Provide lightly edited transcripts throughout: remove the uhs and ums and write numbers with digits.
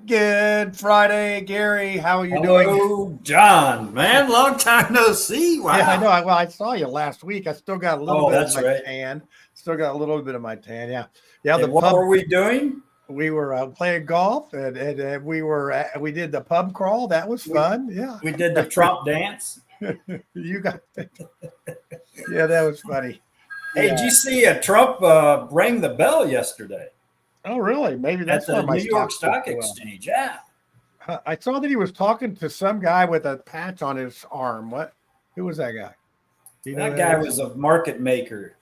Good Friday, Gary. How are you Hello, doing? John, man, long time no see. Wow. Yeah, I know. Well, I saw you last week. I still got a little bit of that's my right. tan. Still got a little bit of my tan. Yeah, yeah. And what were we doing? We were playing golf, and we did the pub crawl. That was fun. Yeah, We did the Trump dance. you got. Yeah, that was funny. Hey, Yeah. did you see Trump ring the bell yesterday Oh, really? Maybe at that's the where my New York stocks Stock did well. Exchange? Yeah, I saw that he was talking to some guy with a patch on his arm. What? Who was that guy? Do you know that who guy is? was a market maker.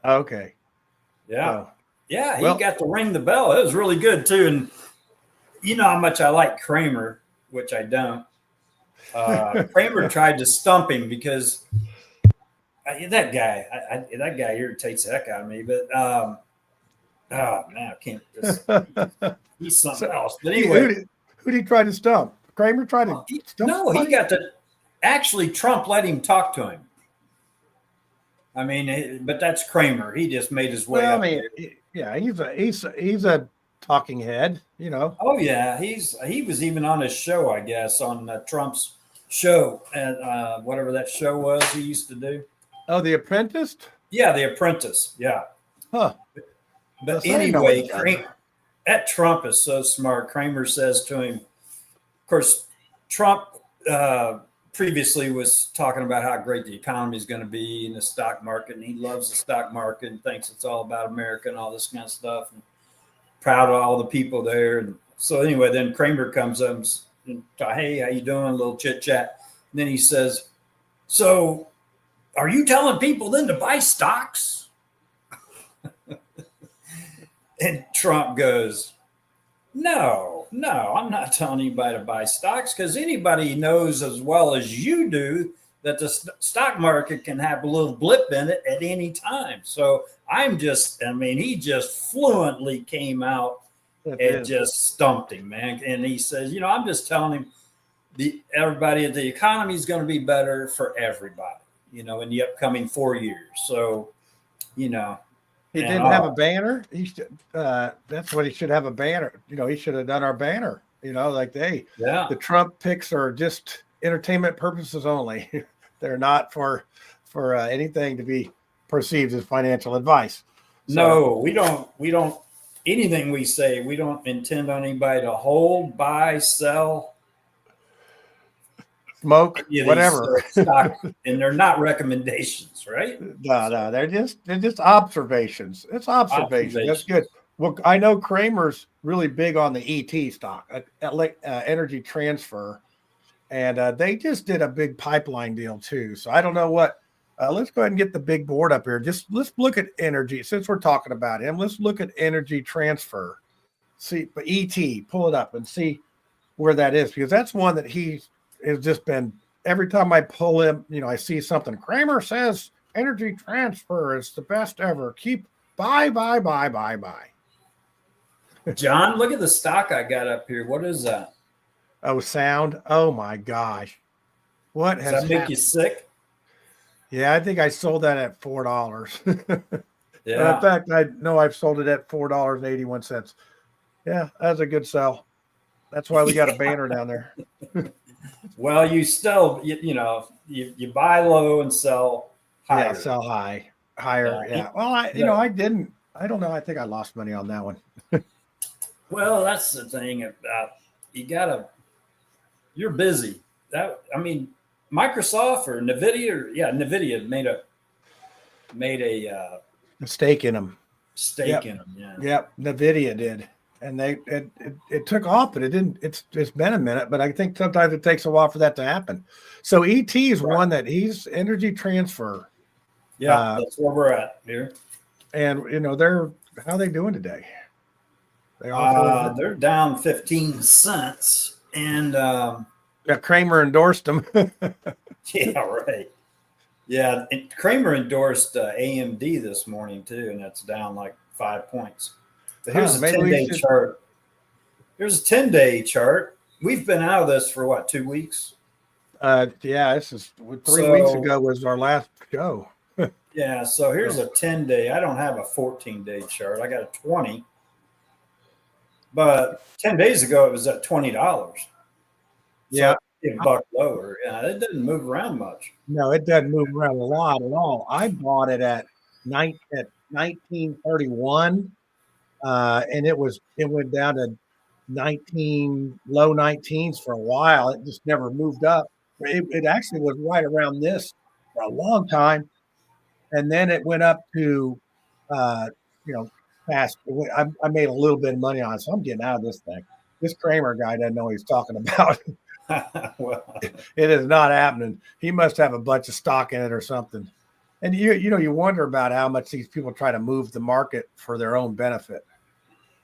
Okay. Yeah, Oh. yeah, he Well- got to ring the bell. It was really good too. And you know how much I like Kramer, which I don't. Kramer tried to stump him because that guy irritates the heck out of me. But oh man, I can't just. He's something else. But anyway, who did he try to stump? Kramer tried to stump somebody? he got to actually Trump let him talk to him. I mean, but that's Kramer. He just made his way up. I mean, yeah, he's a talking head, you know. Oh yeah, he was even on his show, I guess, on Trump's show, and whatever that show was he used to do. Oh, The Apprentice? Yeah, The Apprentice. Yeah. Huh. But Yes, I know anyway, what you're talking that Trump is so smart. Kramer says to him, of course, Trump previously was talking about how great the economy is going to be in the stock market, and he loves the stock market and thinks it's all about America and all this kind of stuff, and proud of all the people there. And so anyway, then Kramer comes up and hey, how you doing? A little chit chat. And then he says, so are you telling people then to buy stocks? And Trump goes, no, I'm not telling anybody to buy stocks, because anybody knows as well as you do that the stock market can have a little blip in it at any time. So he just fluently came out and just stumped him, man. And he says, I'm just telling him everybody, the economy is going to be better for everybody, in the upcoming 4 years. So, He didn't have a banner. He should, that's what he should have, a banner. He should have done our banner. The Trump picks are just entertainment purposes only. They're not for anything to be perceived as financial advice. So, no, we don't. Anything we say, we don't intend on anybody to hold, buy, sell, smoke, whatever. Stock, and they're not recommendations, right? No, they're just observations. It's observation. That's good. Well, I know Kramer's really big on the ET stock, energy transfer, and they just did a big pipeline deal too. So I don't know what. Let's go ahead and get the big board up here. Let's look at energy, since we're talking about him. Let's look at energy transfer. See, but ET, pull it up and see where that is, because that's one that he has just been. Every time I pull him, I see something. Kramer says energy transfer is the best ever. Keep buy. John, look at the stock I got up here. What is that? Oh, sound. Oh my gosh. What Does that make you sick? Yeah, I think I sold that at $4. Yeah. In fact, I know I've sold it at $4.81. Yeah, that's a good sell. That's why we got a banner down there. Well, you still, you buy low and sell higher. Yeah, sell higher. Yeah. Well, I don't know. I think I lost money on that one. Well, that's the thing about, you're busy. Microsoft or NVIDIA made a stake in them. In them. Yeah. Yep. NVIDIA did. And it took off, but it didn't. It's been a minute, but I think sometimes it takes a while for that to happen. So ET is one that he's energy transfer. Yeah, that's where we're at here. And how are they doing today? They all they're down 15 cents. And yeah, Kramer endorsed them. yeah, right. Yeah, Kramer endorsed AMD this morning too, and that's down like 5 points. But here's a Maybe we 10-day should. chart. Here's a 10-day chart. We've been out of this for what, 2 weeks? Yeah, this is 3 weeks ago was our last show. Yeah, so here's a 10-day. I don't have a 14-day chart. I got a 20. But 10 days ago, it was at $20. So Yeah. $1 lower. Yeah, it didn't move around much. No, it doesn't move around a lot at all. I bought it at 1931, and it went down to 19 low 19s for a while. It just never moved up. It actually was right around this for a long time, and then it went up to, past. I made a little bit of money on it, so I'm getting out of this thing. This Kramer guy doesn't know what he's talking about. Well, it is not happening. He must have a bunch of stock in it or something. And you wonder about how much these people try to move the market for their own benefit.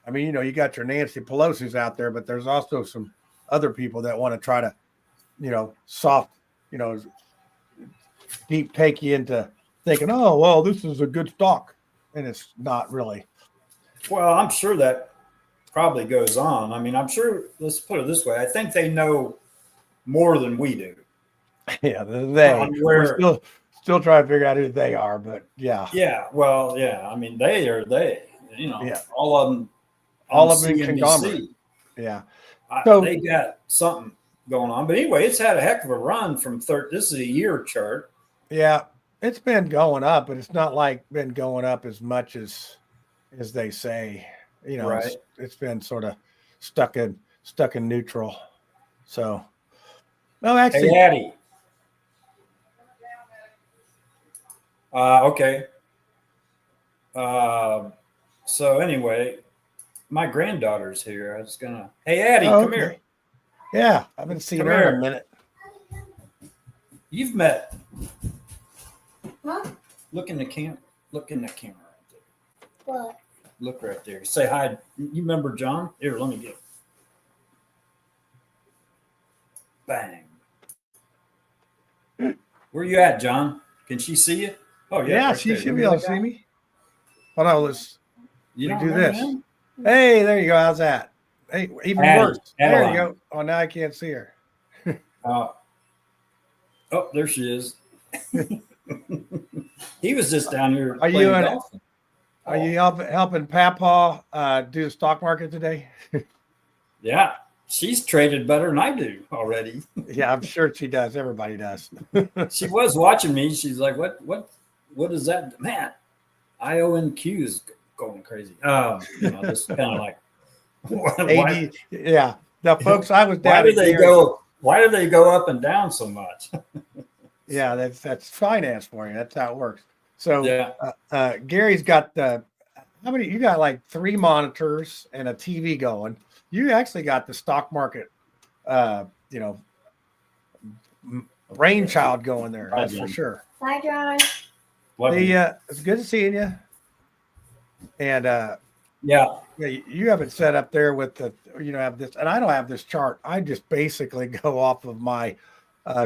I mean, you got your Nancy Pelosi's out there, but there's also some other people that want to try to, deep take you into thinking, oh, well, this is a good stock. And it's not really. Well, I'm sure that probably goes on. I mean, I'm sure, let's put it this way. I think they know more than we do. Yeah, we're still trying to figure out who they are, but yeah. Yeah, well, yeah. I mean, they are they. All of them. All of them conglomerate. Yeah. So they got something going on. But anyway, it's had a heck of a run from this is a year chart. Yeah, it's been going up, but it's not like been going up as much as they say. Right. It's been sort of stuck in neutral. So, no, actually, hey, Addie. Okay. So anyway, my granddaughter's here. I was gonna. Hey, Addie, come here. Yeah, I've been seeing her in a minute. You've met. Huh? Look in the camera. Look in the camera right there. What? Look right there. Say hi. You remember John? Here, let me get it. Bang. Where you at, John? Can she see you? Oh, yeah. Yeah, right she there. should be able to see me. Hold on, let's You do don't this. him? Hey, there you go. How's that? Hey, even worse. There you go. Oh, now I can't see her. Oh, there she is. He was just down here. Are you helping Papaw do the stock market today? Yeah, she's traded better than I do already. Yeah, I'm sure she does. Everybody does. She was watching me. She's like, "What is that, man? IONQ is going crazy." Just kind of like, why? Yeah, the folks I was down. Why do they go up and down so much? Yeah, that's finance for you. That's how it works. So yeah. Gary's got how many? You got like 3 monitors and a TV going. You actually got the stock market, brainchild going there. That's for sure. Bye, John. It's good to see you. And yeah, you have it set up there with have this, and I don't have this chart. I just basically go off of my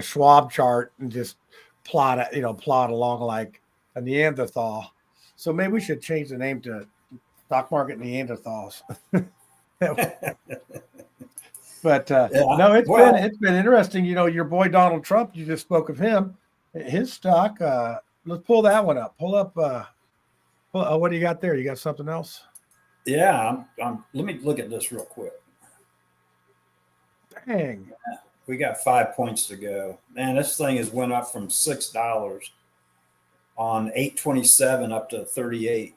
Schwab chart and just plot along like a Neanderthal. So maybe we should change the name to Stock Market Neanderthals. But no, it's been interesting. Your boy Donald Trump. You just spoke of him. His stock. Let's pull that one up. Pull up. What do you got there? You got something else? Yeah. Let me look at this real quick. Dang. We got 5 points to go. Man, this thing has went up from $6 on 8/27 up to 38.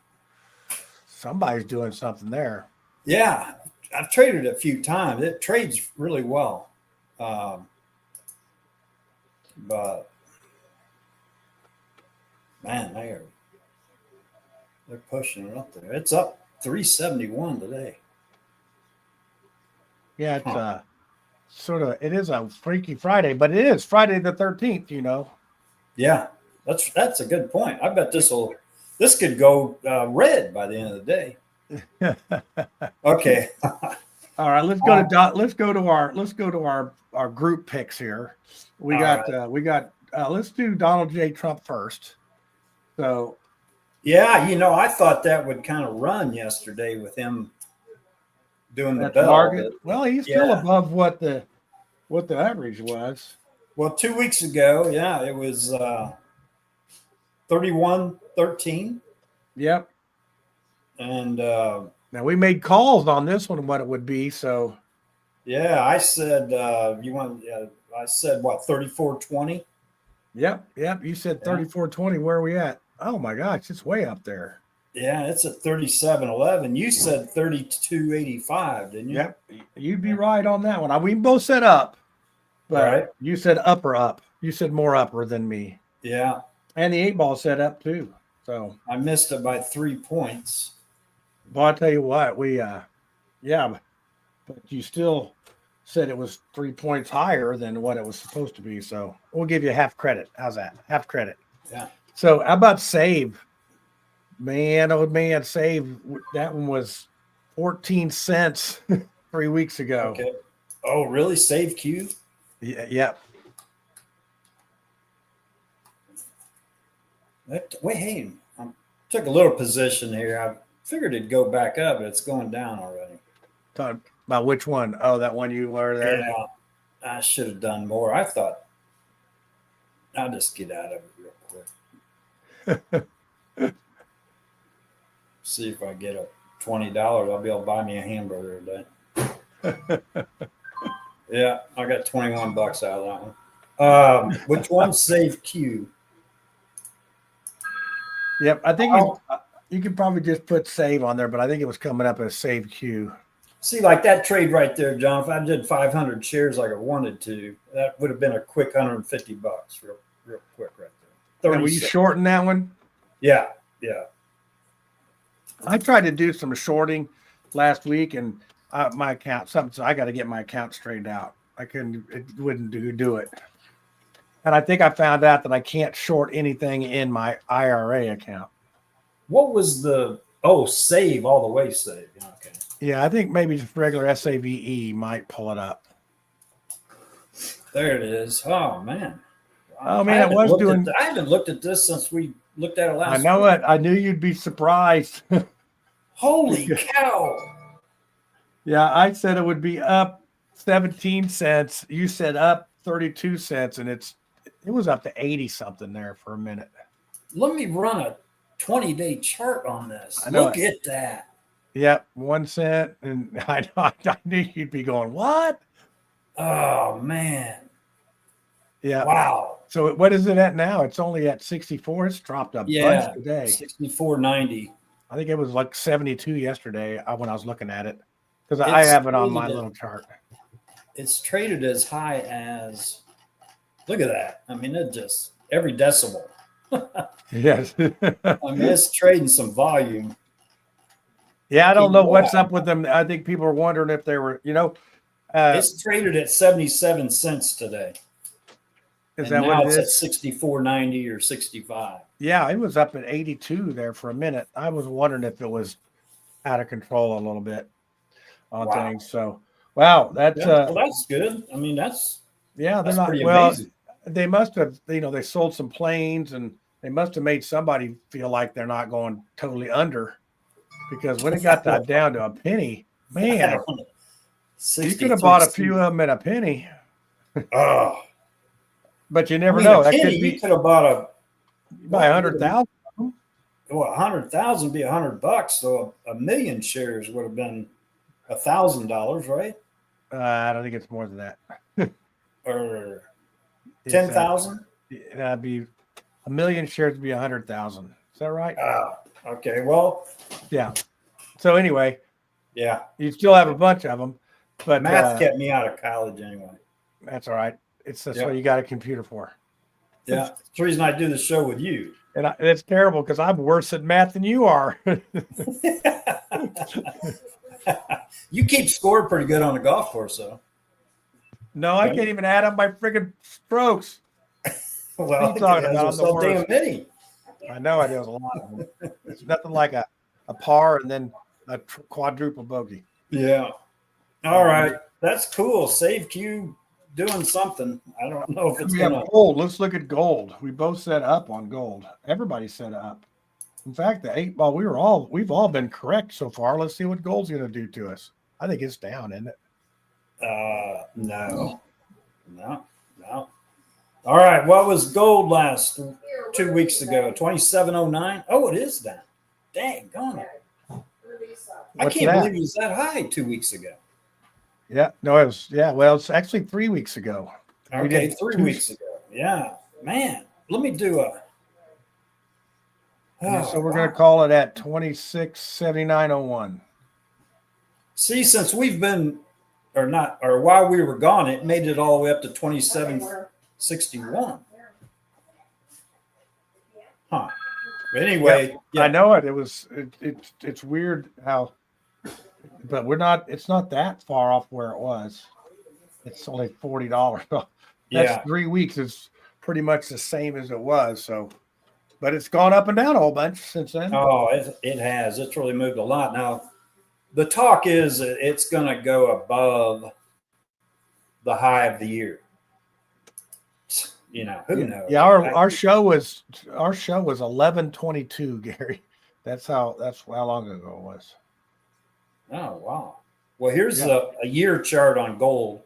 Somebody's doing something there. Yeah, I've traded it a few times. It trades really well, but man, they're pushing it up there. It's up 371 today. Yeah, it's it is a Freaky Friday, but it is Friday the 13th. Yeah, that's a good point. I bet this could go red by the end of the day. Okay. All right, let's go to our group picks here. Let's do Donald J. Trump first. So Yeah, I thought that would kind of run yesterday with him doing the that's bell. market. Well, he's still Yeah. above what the average was. Well, 2 weeks ago, yeah, it was 31-13. Yep. And Now we made calls on this one, what it would be. So yeah, I said I said what, 34-20? yep. You said 34-20. Where are we at? Oh my gosh, it's way up there. Yeah, it's at 37-11. You said 32-85, didn't you? Yep. You'd be right on that one. We both said up, but Right. you said upper up. You said more upper than me. Yeah. And the 8-ball set up too. So I missed it by 3 points. Well, I'll tell you what, but you still said it was 3 points higher than what it was supposed to be. So we'll give you half credit. How's that? Half credit. Yeah. So how about save? Man, oh man, save. That one was 14 cents 3 weeks ago. Okay. Oh, really? Save Q? Yeah. Wait, hey, I took a little position here. I figured it'd go back up, but it's going down already. Talk about which one? Oh, that one you were there? Yeah. I should have done more. I thought I'll just get out of it real quick. See if I get a $20. I'll be able to buy me a hamburger today. Yeah, I got 21 bucks out of that one. Which one? Save Q. Yep, I think you could probably just put save on there, but I think it was coming up as save Q. See, like that trade right there, John. If I did 500 shares like I wanted to, that would have been a quick 150 bucks, real quick right there. Were you shorting that one? Yeah. I tried to do some shorting last week, and my account, so I got to get my account straightened out. It wouldn't do it. And I think I found out that I can't short anything in my IRA account. What was save all the way save? Okay. Yeah, I think maybe just regular SAVE might pull it up. There it is. Oh man. Oh man, I haven't looked at this since we looked at it last week. I know it. I knew you'd be surprised. Holy cow. Yeah, I said it would be up 17 cents. You said up 32 cents, and it was up to 80 something there for a minute. Let me run a 20-day chart on this. Look at that. Yep, 1 cent, and I knew you'd be going, what? Oh man. Yeah. Wow. So what is it at now? It's only at 64. It's dropped a bunch today. 64.90. I think it was like 72 yesterday when I was looking at it, because I have it on my little chart. It's traded as high as, look at that. I mean, it just every decimal. Yes. I mean, it's trading some volume. Yeah, I don't know what's up with them. I think people are wondering if they were, it's traded at 77 cents today. Is that what it is? Now it's at 64.90 or 65. Yeah, it was up at 82 there for a minute. I was wondering if it was out of control a little bit on things. So, wow, that's that's good. I mean, they're not pretty amazing. They must have, they sold some planes, and they must have made somebody feel like they're not going totally under, because when it got that down to a penny, man, you could have bought a few of them at a penny. Oh. But you never know. That could be. You could have bought buy 100,000. Well, 100,000 be $100. So a million shares would have been $1,000, right? I don't think it's more than that. Or 10,000. That'd be a million shares would be 100,000. Is that right? Okay. Well. Yeah. So anyway. Yeah. You still have a bunch of them, but math kept me out of college anyway. That's all right. That's what you got a computer for. Yeah. That's the reason I do the show with you. And it's terrible because I'm worse at math than you are. You keep score pretty good on the golf course, though. No, I can't even add up my friggin' strokes. Well, what are you talking about? So damn many. I know it is a lot of them. It's nothing like a par and then quadruple bogey. Yeah. All right. That's cool. Save Q doing something. I don't know if it's We going have to. gold. Let's look at gold. We both set up on gold. Everybody set up. In fact, the 8 ball, we've all been correct so far. Let's see what gold's going to do to us. I think it's down, isn't it? No. All right. What was gold last 2 weeks ago? 2709. Oh, it is down. Dang, gone it. I What's can't that? believe it was that high 2 weeks ago. Yeah, no, it was. Yeah, well, it's actually 3 weeks ago. Okay, 3 weeks ago. Yeah, man. Let me do a. So we're going to call it at 26.7901. See, since we've been, or while we were gone, it made it all the way up to 2761. Huh. But anyway, I know it. It's weird how, but it's not that far off where it was. It's only $40. That's 3 weeks. It's pretty much the same as it was. So, but it's gone up and down a whole bunch since then. Oh, it has. It's really moved a lot. Now, the talk is it's going to go above the high of the year. Who knows? Yeah, our show was 11/22, Gary. That's how long ago it was. Oh, wow. Well, here's a year chart on gold.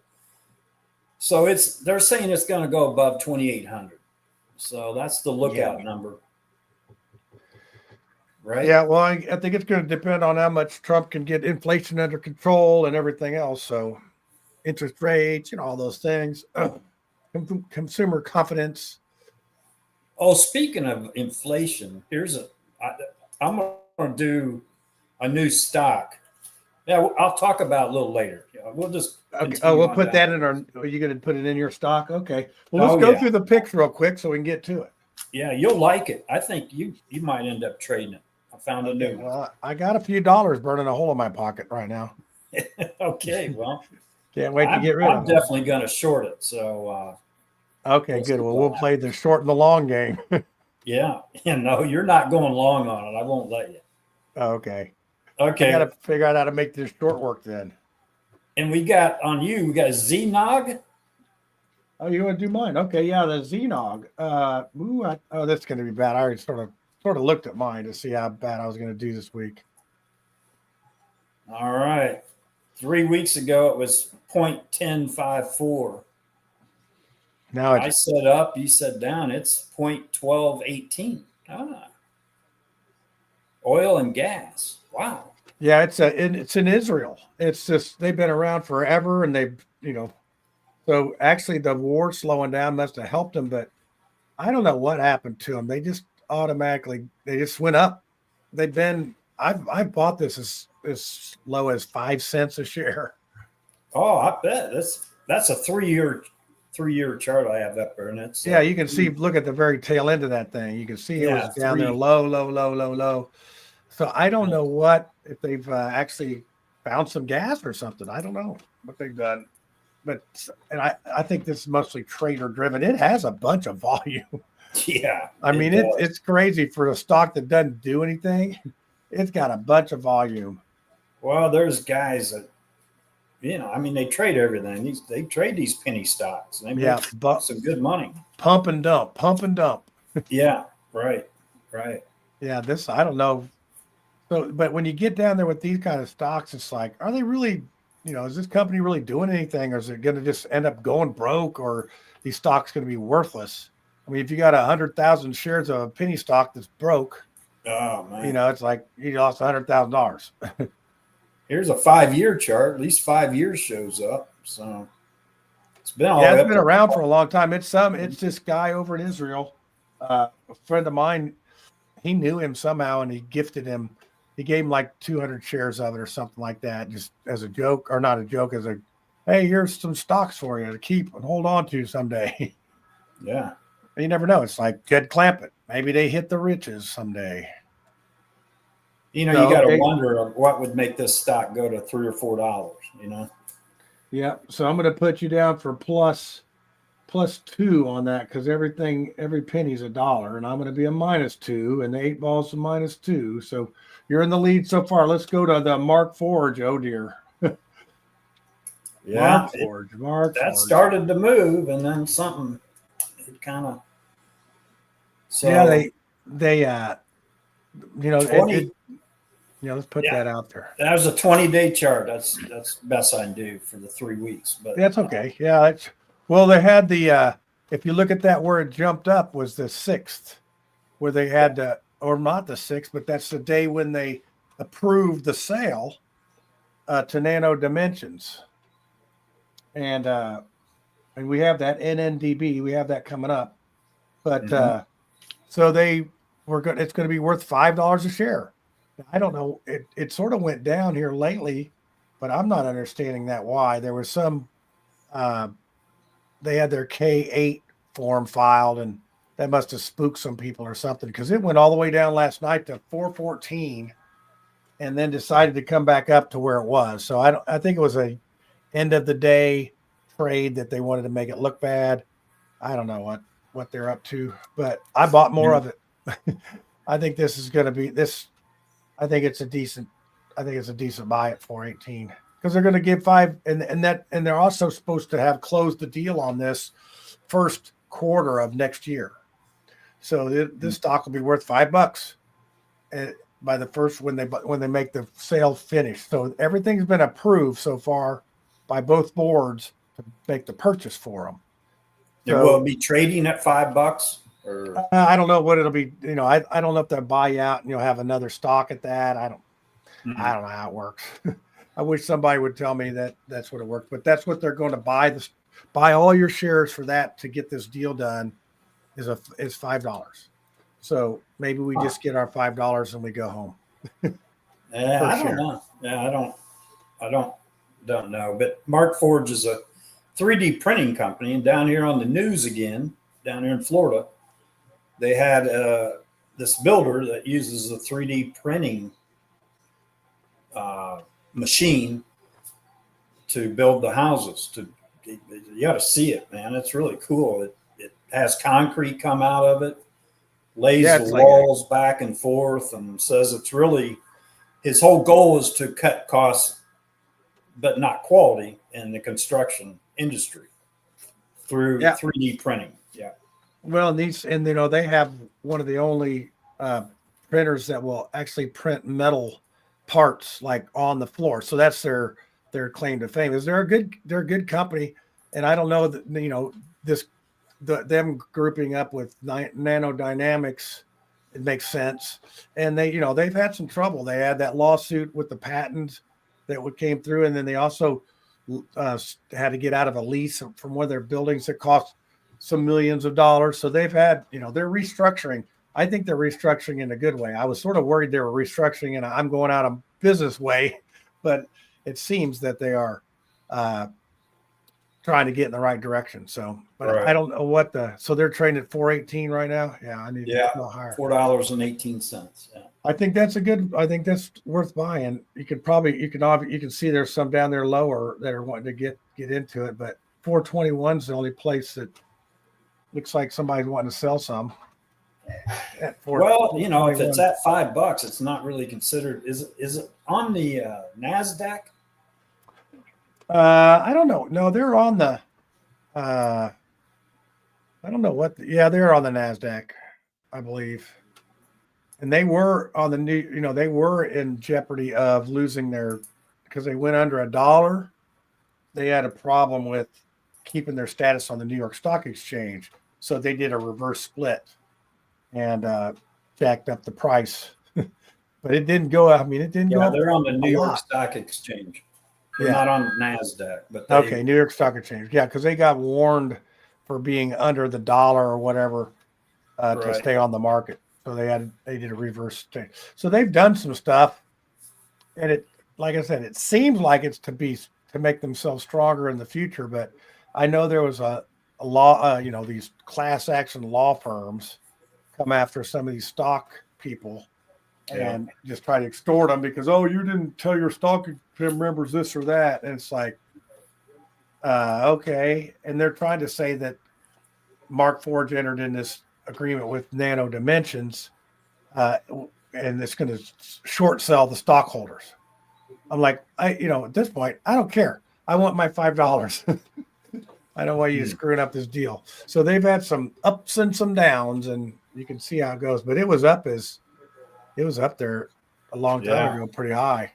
So they're saying it's going to go above 2,800. So that's the lookout number. Right? Yeah, well, I think it's going to depend on how much Trump can get inflation under control and everything else. So interest rates, all those things, consumer confidence. Oh, speaking of inflation, I'm going to do a new stock. Yeah, I'll talk about it a little later. We'll just we'll put that in our. Are you going to put it in your stock? Okay. Well, let's go through the picks real quick so we can get to it. Yeah, you'll like it. I think you might end up trading it. I found a new one. Well, I got a few dollars burning a hole in my pocket right now. Okay, well, can't wait to get rid of it. I'm definitely going to short it. So. Okay, good. Well, we'll play the short and the long game. Yeah. No, you're not going long on it. I won't let you. Okay. Okay. I got to figure out how to make this short work then. And we got Znog. Oh, you want to do mine? Okay, yeah, the Znog. That's going to be bad. I already sort of looked at mine to see how bad I was going to do this week. All right. 3 weeks ago, it was 0.1054. Now I said up, you said down. It's 0.1218. Oil and gas. Wow. Yeah, it's in Israel. It's just they've been around forever, and they've So actually, the war slowing down must have helped them, but I don't know what happened to them. They just went up. I bought this as low as 5 cents a share. Oh, I bet that's a 3-year chart I have up there, and it's you can see. Look at the very tail end of that thing. You can see it was down there, low. So I don't know if they've actually found some gas or something. I don't know what they've done, I think this is mostly trader driven. It has a bunch of volume. Yeah, I mean it's crazy for a stock that doesn't do anything. It's got a bunch of volume. Well, there's guys that they trade everything. They trade these penny stocks. And they make some good money. Pump and dump. Yeah, right. Yeah, I don't know. So, but when you get down there with these kind of stocks, it's like, are they really, is this company really doing anything, or is it going to just end up going broke, or these stocks going to be worthless? I mean, if you got 100,000 shares of a penny stock that's broke, oh man, it's like you lost $100,000. Here's a 5-year chart. At least 5 years shows up. So it's been it's been around for a long time. It's this guy over in Israel, a friend of mine. He knew him somehow, and he gave him like 200 shares of it or something like that, just as a joke, or not a joke, hey, here's some stocks for you to keep and hold on to someday. Yeah. You never know. It's like Jed Clampett. Maybe they hit the riches someday. You got to wonder what would make this stock go to $3 or $4, Yeah. So I'm going to put you down for plus +2 on that because every penny's $1, and I'm going to be a -2, and the 8-ball's a -2. So you're in the lead so far. Let's go to the Mark Forge. Oh dear. Yeah, Mark that Forge. started to move, and then something it kind of. So yeah, they you know 20. let's put that out there. That was a 20-day chart. That's the best I can do for the 3 weeks. But That's okay. Yeah, well, they had the if you look at that where it jumped up was the 6th, where they had or not the 6th, but that's the day when they approved the sale to Nano Dimensions. And we have that NNDB, we have that coming up. But so it's going to be worth $5 a share. I don't know. It sort of went down here lately, but I'm not understanding that why. There was some they had their K8 form filed, and that must have spooked some people or something, because it went all the way down last night to 414 and then decided to come back up to where it was. So I think it was a end of the day trade that they wanted to make it look bad. I don't know what they're up to, but I bought more of it. I think this is going to be this. I think it's a decent buy at 418, because they're going to give 5, and they're also supposed to have closed the deal on this first quarter of next year. So this stock will be worth $5 by the first when they make the sale finish. So everything's been approved so far by both boards to make the purchase for them. So, will it be trading at $5? Or I don't know what it'll be. I don't know if they'll buy out and you'll have another stock at that. I don't know how it works. I wish somebody would tell me that that's what it works, but that's what they're going to buy all your shares for that to get this deal done is $5. So maybe we just get our $5 and we go home. I don't know. Yeah, I don't know. But Mark Forge is a 3D printing company, and down here on the news again, down here in Florida, they had this builder that uses a 3D printing machine to build the houses. You got to see it, man. It's really cool. It has concrete come out of it, lays the walls back and forth, and says it's really his whole goal is to cut costs, but not quality in the construction industry through 3D printing. Yeah. Well, they have one of the only printers that will actually print metal parts like on the floor. So that's their claim to fame. They're a good company, and I don't know that them grouping up with Nano Dynamics, it makes sense. And they've had some trouble. They had that lawsuit with the patent that came through, and then they also had to get out of a lease from one of their buildings that cost some millions of dollars. So they've had, they're restructuring. I think they're restructuring in a good way. I was sort of worried they were restructuring in I'm going out of business way, but it seems that they are trying to get in the right direction. So, but right. I don't know so they're trading at 418 right now. Yeah, I need to go higher. $4.18. Yeah. I think that's worth buying. You can see there's some down there lower that are wanting to get into it, but 421 is the only place that looks like somebody's wanting to sell some. Well, if it's at $5, it's not really considered. Is it on the NASDAQ? I don't know. No, they're on the. I don't know what. They're on the NASDAQ, I believe. And they were on the new. They were in jeopardy of losing because they went under $1. They had a problem with keeping their status on the New York Stock Exchange, so they did a reverse split and jacked up the price. But it didn't go. It didn't go up. They're on the New York Stock Exchange. They're not on NASDAQ, but New York Stock Exchange. Yeah, because they got warned for being under the dollar or whatever to stay on the market. So they did a reverse change. So they've done some stuff, and it, like I said, it seems like it's to make themselves stronger in the future. But I know there was a law, these class action law firms come after some of these stock people and just try to extort them because, you didn't tell your stock members this or that. And it's like, okay. And they're trying to say that Mark Forge entered in this agreement with Nano Dimensions, and it's going to short sell the stockholders. I'm like, at this point, I don't care. I want my $5. I don't want you screwing up this deal. So they've had some ups and some downs, and you can see how it goes. But it was up there a long time ago, pretty high.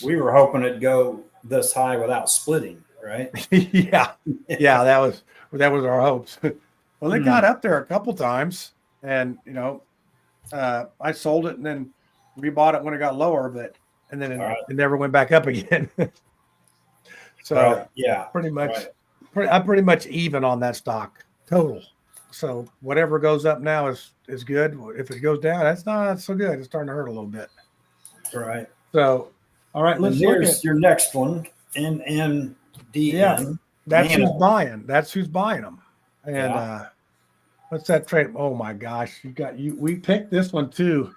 We were hoping it'd go this high without splitting, right? yeah, that was our hopes. Well, it got up there a couple times, and I sold it and then rebought it when it got lower, and then it never went back up again. So pretty much, I'm pretty much even on that stock total. So whatever goes up now is good. If it goes down, that's not so good. It's starting to hurt a little bit. Right. So, all right, let's look at your next one. NNDN. Yeah, that's who's buying. That's who's buying them. And what's that trade? Oh my gosh, we picked this one too.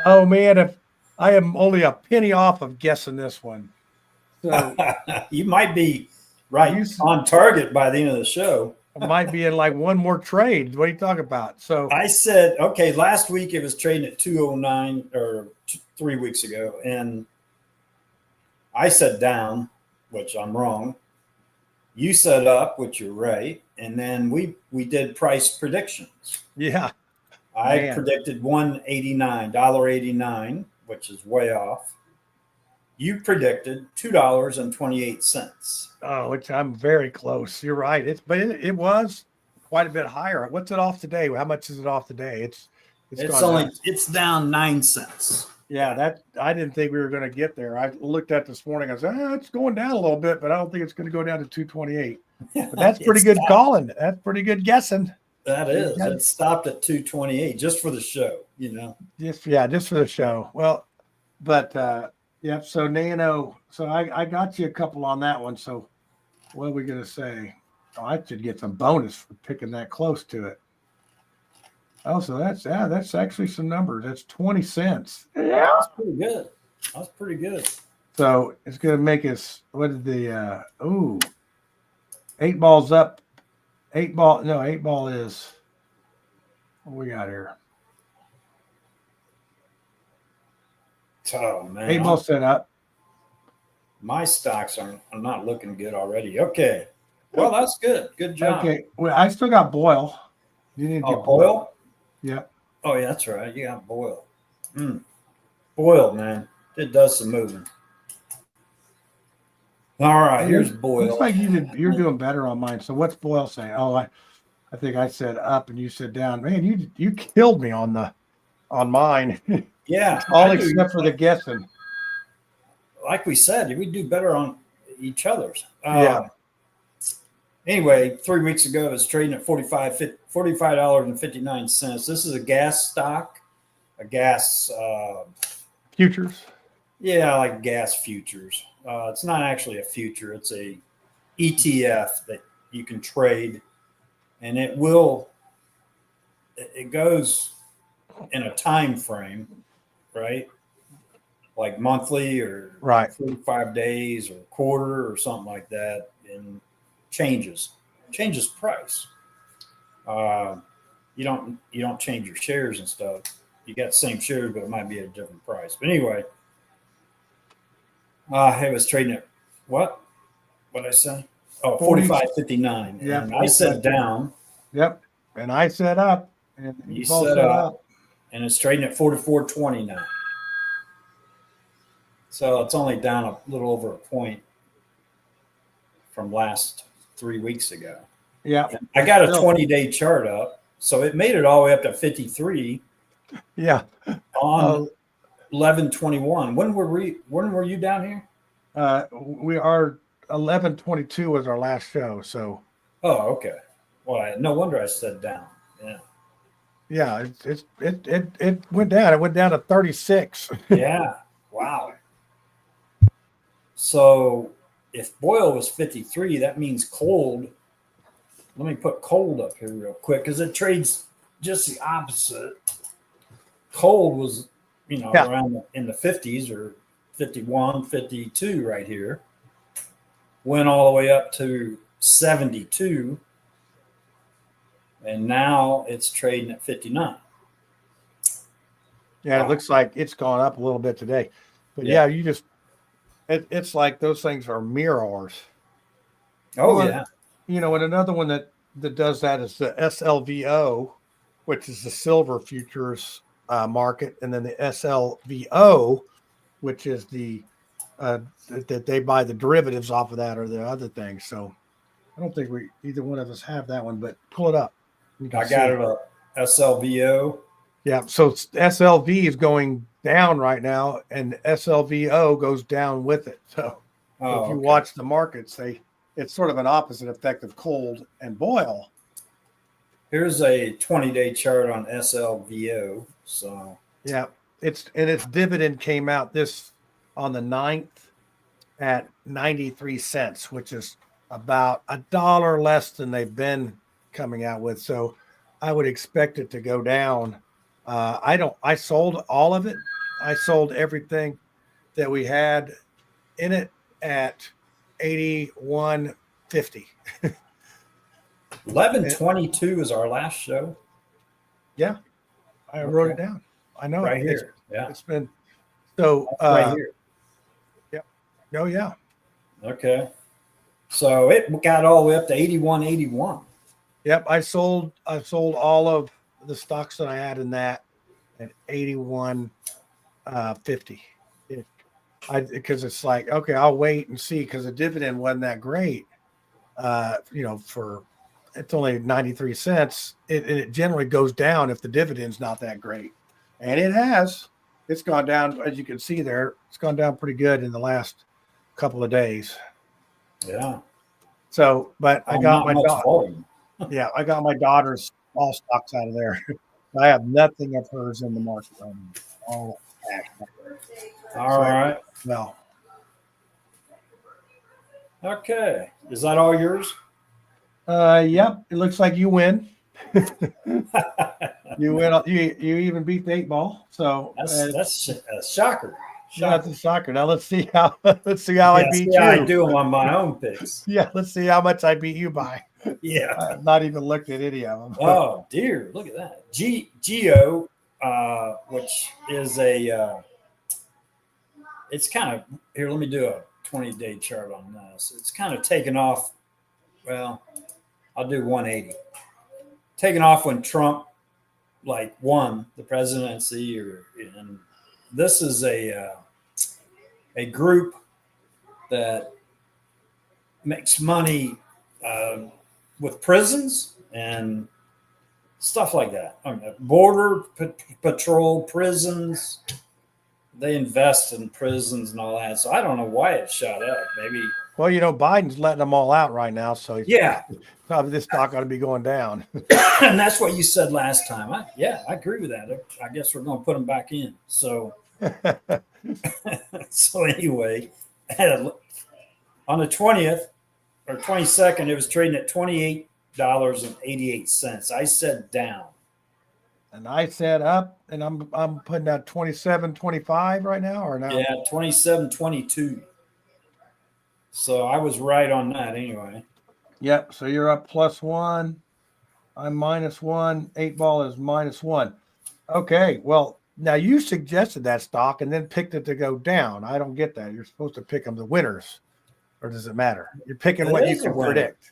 Oh man, if I am only a penny off of guessing this one. So you might be right on target by the end of the show. I might be in like one more trade. What are you talking about? So I said, okay, last week it was trading at 209 or 3 weeks ago. And I said down, which I'm wrong. You said up, which you're right. And then we did price predictions. Yeah. I predicted $1.89, which is way off. You predicted $2.28. Oh, which I'm very close. You're right. It was quite a bit higher. What's it off today? How much is it off today? It's down 9 cents. Yeah, I didn't think we were going to get there. I looked at this morning. I said, it's going down a little bit, but I don't think it's going to go down to 228. But that's pretty good calling. That's pretty good guessing. That is. It stopped at 228 just for the show, Just for the show. Well, but so Nano. So I got you a couple on that one. So what are we going to say? Oh, I should get some bonus for picking that close to it. Oh, so that's actually some numbers. That's 20 cents. Yeah, that's pretty good. That's pretty good. So it's going to make us. What is the 8 balls up? 8 ball. No, 8 ball is. What we got here? Oh man, 8 ball set up. My stocks are not looking good already. Okay, well that's good. Good job. Okay, well I still got Boyle. You need to get Boyle. Yeah. Oh, yeah, that's right. You got Boyle. Boyle, man. It does some moving. All right, here's Boyle. Looks like you're doing better on mine. So what's Boyle saying? Oh, I think I said up and you said down. Man, you killed me on mine. Yeah. All except for the guessing. Like we said, we do better on each other's. Yeah. Anyway, 3 weeks ago, it was trading at $45.59. This is a gas stock, a gas futures. Yeah, like gas futures. It's not actually a future; it's a ETF that you can trade, and it goes in a time frame, right? Like monthly or 45 days or quarter or something like that, and changes price. You don't change your shares and stuff. You got the same shares, but it might be at a different price. But anyway, it was trading at what did I say? Oh, 45.59. Yeah, and I said down. Yep, and I said up, and you said up, and it's trading at 44.20 now. So it's only down a little over a point from last 3 weeks ago. Yeah. I got a 20-day chart up. So it made it all the way up to 53. Yeah. On 11/21. When were you down here? We are 11/22 was our last show. So. Oh, okay. Well, no wonder I said down. Yeah. Yeah, it went down. It went down to 36. Yeah. Wow. So if Boyle was 53, that means cold. Let me put cold up here real quick because it trades just the opposite. Cold was, around in the 50s or 51, 52 right here. Went all the way up to 72. and now it's trading at 59. Yeah, Wow. it looks like it's gone up a little bit today. But Yeah. it's like those things are mirrors. Oh, Well, yeah. And another one that does that is the SLVO, which is the silver futures market, and then the SLVO, which is the that they buy the derivatives off of that or the other things. So I don't think either one of us have that one, but pull it up. You can I got see. it up. SLVO. Yeah, so SLV is going down right now, and SLVO goes down with it. So if you Okay. watch the markets, it's sort of an opposite effect of cold and boil. Here's a 20-day chart on SLVO. So Yeah, its dividend came out on the 9th at 93 cents, which is about $1 less than they've been coming out with. So I would expect it to go down. I sold all of it. I sold everything that we had in it at 81.50. 1122 is our last show. Yeah, I wrote it down. I know right it. here. Yeah, it's been so right here. Yep. Oh yeah. Okay. So it got all the way up to 81.81. Yep. I sold all of the stocks that I had in that at 81.50. Because it's like, okay, I'll wait and see, because the dividend wasn't that great. For it's only 93 cents. It generally goes down if the dividend's not that great. And it's gone down, as you can see there. It's gone down pretty good in the last couple of days. Yeah. So, but I got my volume. Yeah, I got my daughter's all stocks out of there. I have nothing of hers in the market right now. All cash. All right. Well. Okay. Is that all yours? Yep. It looks like you win. You win. You even beat the 8-ball. So that's a shocker. Yeah, it's a shocker. Now let's see how I beat you. I do on my own picks. Yeah, let's see how much I beat you by. Yeah, I've not even looked at any of them. Oh dear, look at that. Geo, which is it's kind of here. Let me do a 20-day chart on this. It's kind of taken off. Well, I'll do 180. Taken off when Trump won the presidency, and this is a group that makes money with prisons and stuff like that. Border patrol, prisons. They invest in prisons and all that. So I don't know why it shot up. Maybe. Well, Biden's letting them all out right now. So yeah, probably this stock ought to be going down. And that's what you said last time. I agree with that. I guess we're going to put them back in. So, so anyway, on the 20th or 22nd, it was trading at $28.88. I said down. And I said up, and I'm putting out 27.25 right now, or now? Yeah, 27.22. So I was right on that anyway. Yep. So you're up +1. I'm -1. 8-ball is -1. Okay. Well, now you suggested that stock and then picked it to go down. I don't get that. You're supposed to pick them the winners, or does it matter? You're picking what you can predict.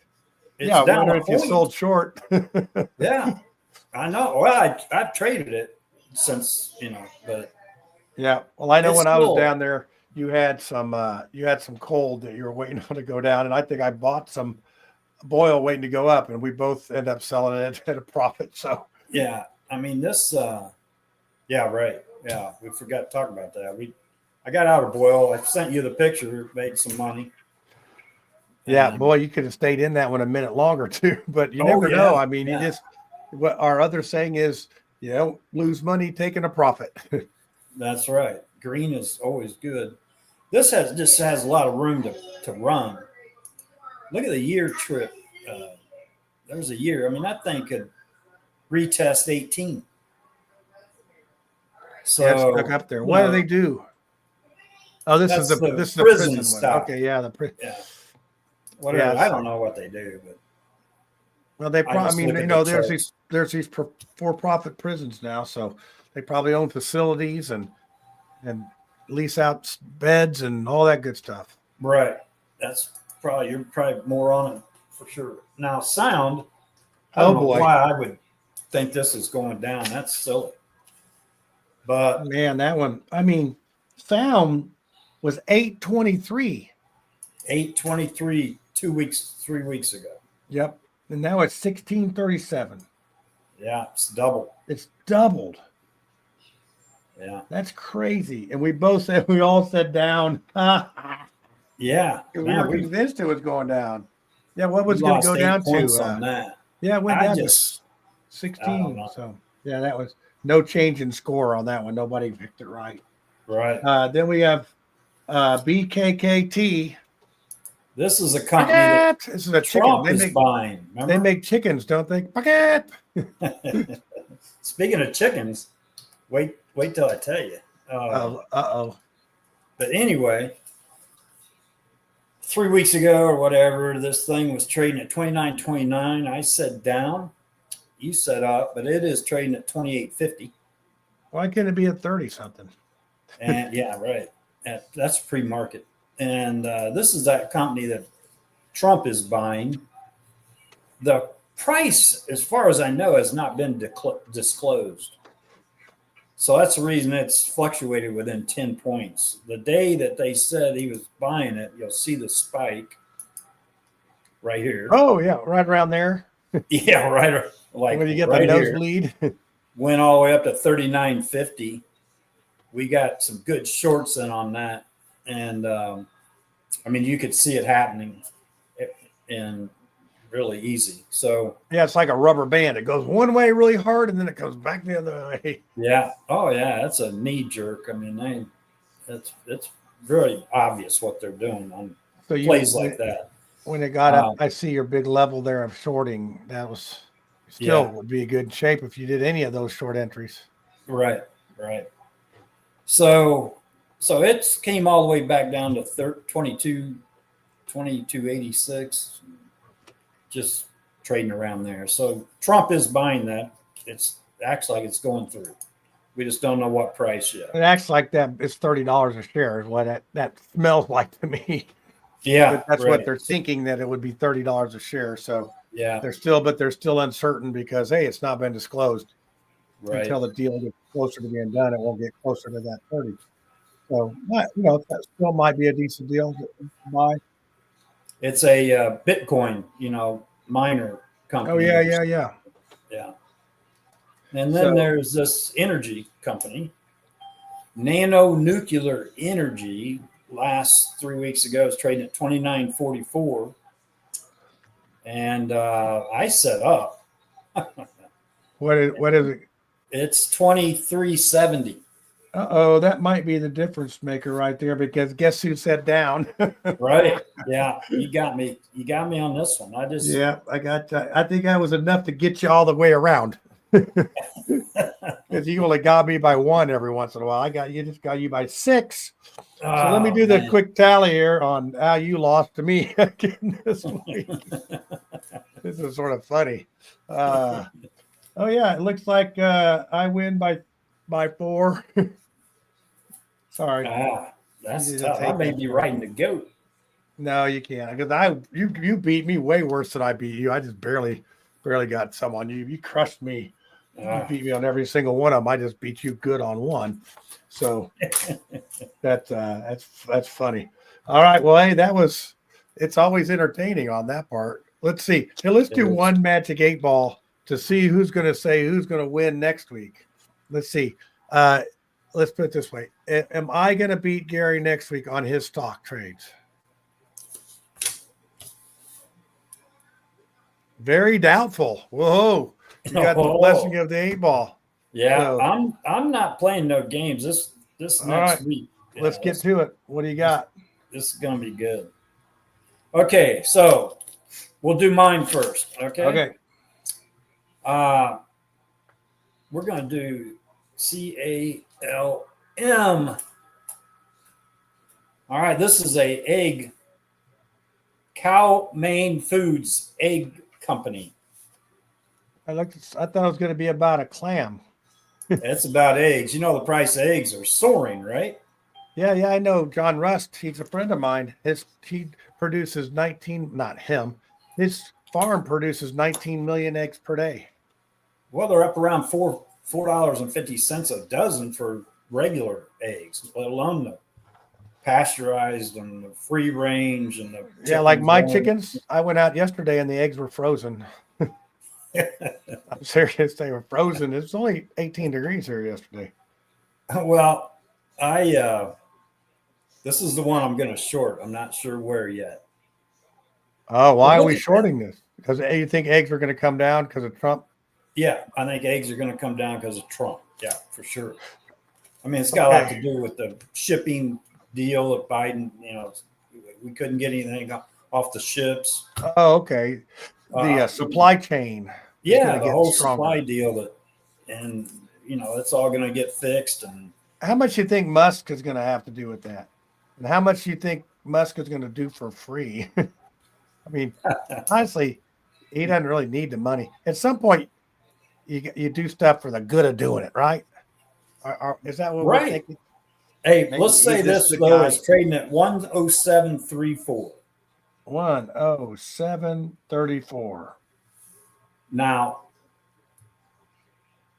It's down winner if you sold short. Yeah, I know. Well, I've traded it since, but yeah. Well, I know when I was down there, you had some cold that you were waiting on to go down, and I think I bought some boil waiting to go up, and we both end up selling it at a profit. So yeah, I mean this. Yeah, right. Yeah, we forgot to talk about that. I got out of boil. I sent you the picture. Made some money. Yeah, boy, you could have stayed in that one a minute longer too, but you never know. I mean, you just, what our other saying is, you don't lose money taking a profit. That's right. Green is always good. This just has a lot of room to run. Look at the year trip. There's a year. I mean, that thing could retest 18. So it's stuck up there. What do they do? Oh, this is the prison stock. Okay, yeah, the prison. Yeah. Whatever. I don't know what they do, but Well, they probably. I just mean, look at you the know, charts. there's these for-profit prisons now, so they probably own facilities and lease out beds and all that good stuff. Right. That's probably, you're probably more on it for sure. Now, sound, I Oh don't know boy, why I would think this is going down. That's silly. But man, that one. I mean, sound was 823. 823, 2 weeks, 3 weeks ago. Yep, and now it's 1637. Yeah, it's double. It's doubled. Yeah. That's crazy. And we all said down. Yeah. We Man, were convinced it was going down. Yeah, what was we going to lost go 8 down points to? on that. Yeah, it went I down to don't 16. know. So yeah, that was no change in score on that one. Nobody picked it right. Right. Then we have BKKT. This is a company that This is a Trump chicken. is buying. They Remember? make chickens, don't they? Bucket. Speaking of chickens, wait till I tell you. Uh-oh. But anyway, 3 weeks ago or whatever, this thing was trading at 29.29. I said down. You said up, but it is trading at 28.50. Why can't it be at 30 something? And yeah, right. And that's pre-market. And this is that company that Trump is buying. The price, as far as I know, has not been disclosed. So that's the reason it's fluctuated within 10 points. The day that they said he was buying it, you'll see the spike right here. Oh, yeah, right around there. Yeah, right. Like when you get right the here. nosebleed. Went all the way up to 39.50. We got some good shorts in on that. And I mean, you could see it happening and really easy. So yeah, it's like a rubber band. It goes one way really hard and then it comes back the other way. yeah. Oh yeah, that's a knee jerk. I mean, it's very obvious what they're doing on plays like that. When it got up, I see your big level there of shorting. That was still would be a good shape if you did any of those short entries. Right. So it came all the way back down to 22.86, just trading around there. So Trump is buying that. It acts like it's going through. We just don't know what price yet. It acts like that it's $30 a share is what that smells like to me. Yeah, but that's what they're thinking, that it would be $30 a share. So yeah, they're still uncertain because hey, it's not been disclosed. Right. Until the deal gets closer to being done, it won't get closer to that 30. So that still might be a decent deal to buy. It's a Bitcoin, miner company. Oh yeah. And then there's this energy company, Nano Nuclear Energy. Last 3 weeks ago, was trading at 29.44, and I set up. What is it? It's 23.70. That might be the difference maker right there, because guess who said down? Right? Yeah, you got me. You got me on this one. I got. I think that was enough to get you all the way around. Because you only got me by one every once in a while. Just got you by 6. So let me do the quick tally here on how you lost to me this week. This is sort of funny. Oh yeah, it looks like I win by 4. Sorry. That's tough. I may be riding the goat. No, you can't, because you beat me way worse than I beat you. I just barely got some on you. You crushed me. You beat me on every single one of them. I just beat you good on one. So that's funny. All right. Well, hey, it's always entertaining on that part. Let's see. Hey, let's do one Magic 8 Ball to see who's going to win next week. Let's see. Let's put it this way. Am I going to beat Gary next week on his stock trades? Very doubtful. Whoa. You got the blessing of the 8 Ball. Yeah, so, I'm not playing no games this next week. Yeah, let's get to it. What do you got? This is gonna be good. Okay, so we'll do mine first. Okay. We're gonna do CALM. All right, this is a egg. Cow Main Foods egg company. I thought it was going to be about a clam. It's about eggs. You know, the price of eggs are soaring, right? Yeah, I know John Rust. He's a friend of mine. He produces 19, not him. His farm produces 19 million eggs per day. Well, they're up around $4.50 a dozen for regular eggs, let alone the pasteurized and the free range and the Yeah, like my chickens. chickens, I went out yesterday and the eggs were frozen. I'm serious. They were frozen. It's only 18 degrees here yesterday. Well, this is the one I'm going to short. I'm not sure where yet. Oh, why But are we look at shorting this? Because you think eggs are going to come down because of Trump? Yeah, I think eggs are going to come down because of Trump. Yeah, for sure. I mean, it's got a lot to do with the shipping deal that Biden, we couldn't get anything off the ships. Oh, okay. The supply chain. Yeah, the get whole stronger. supply deal and it's all going to get fixed. And how much you think Musk is going to have to do with that? And how much you think Musk is going to do for free? I mean, honestly, he doesn't really need the money. At some point, you do stuff for the good of doing it, right? Is that what we're thinking? Hey, let's say this though is trading at 107.34. 107.34. Now,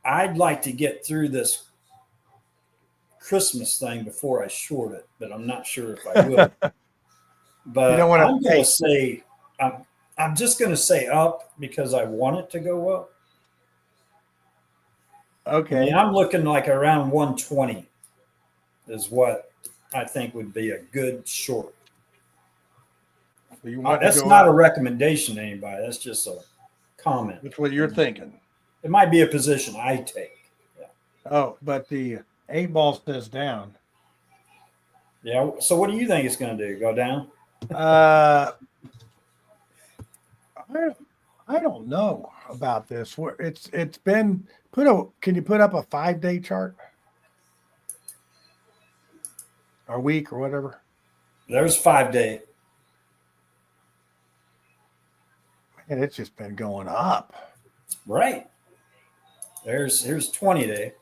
I'd like to get through this Christmas thing before I short it, but I'm not sure if I will. But I'm going to say, I'm just going to say up because I want it to go up. Okay. I mean, I'm looking like around 120 is what I think would be a good short. So that's not a recommendation to anybody. That's just a comment. That's what you're thinking. It might be a position I take. Yeah. Oh, but the 8 ball says down. Yeah. So what do you think it's going to do? Go down? I don't know about this. It's been can you put up a 5-day chart? Or week or whatever? There's 5-day. And it's just been going up. Right. Here's 20-day.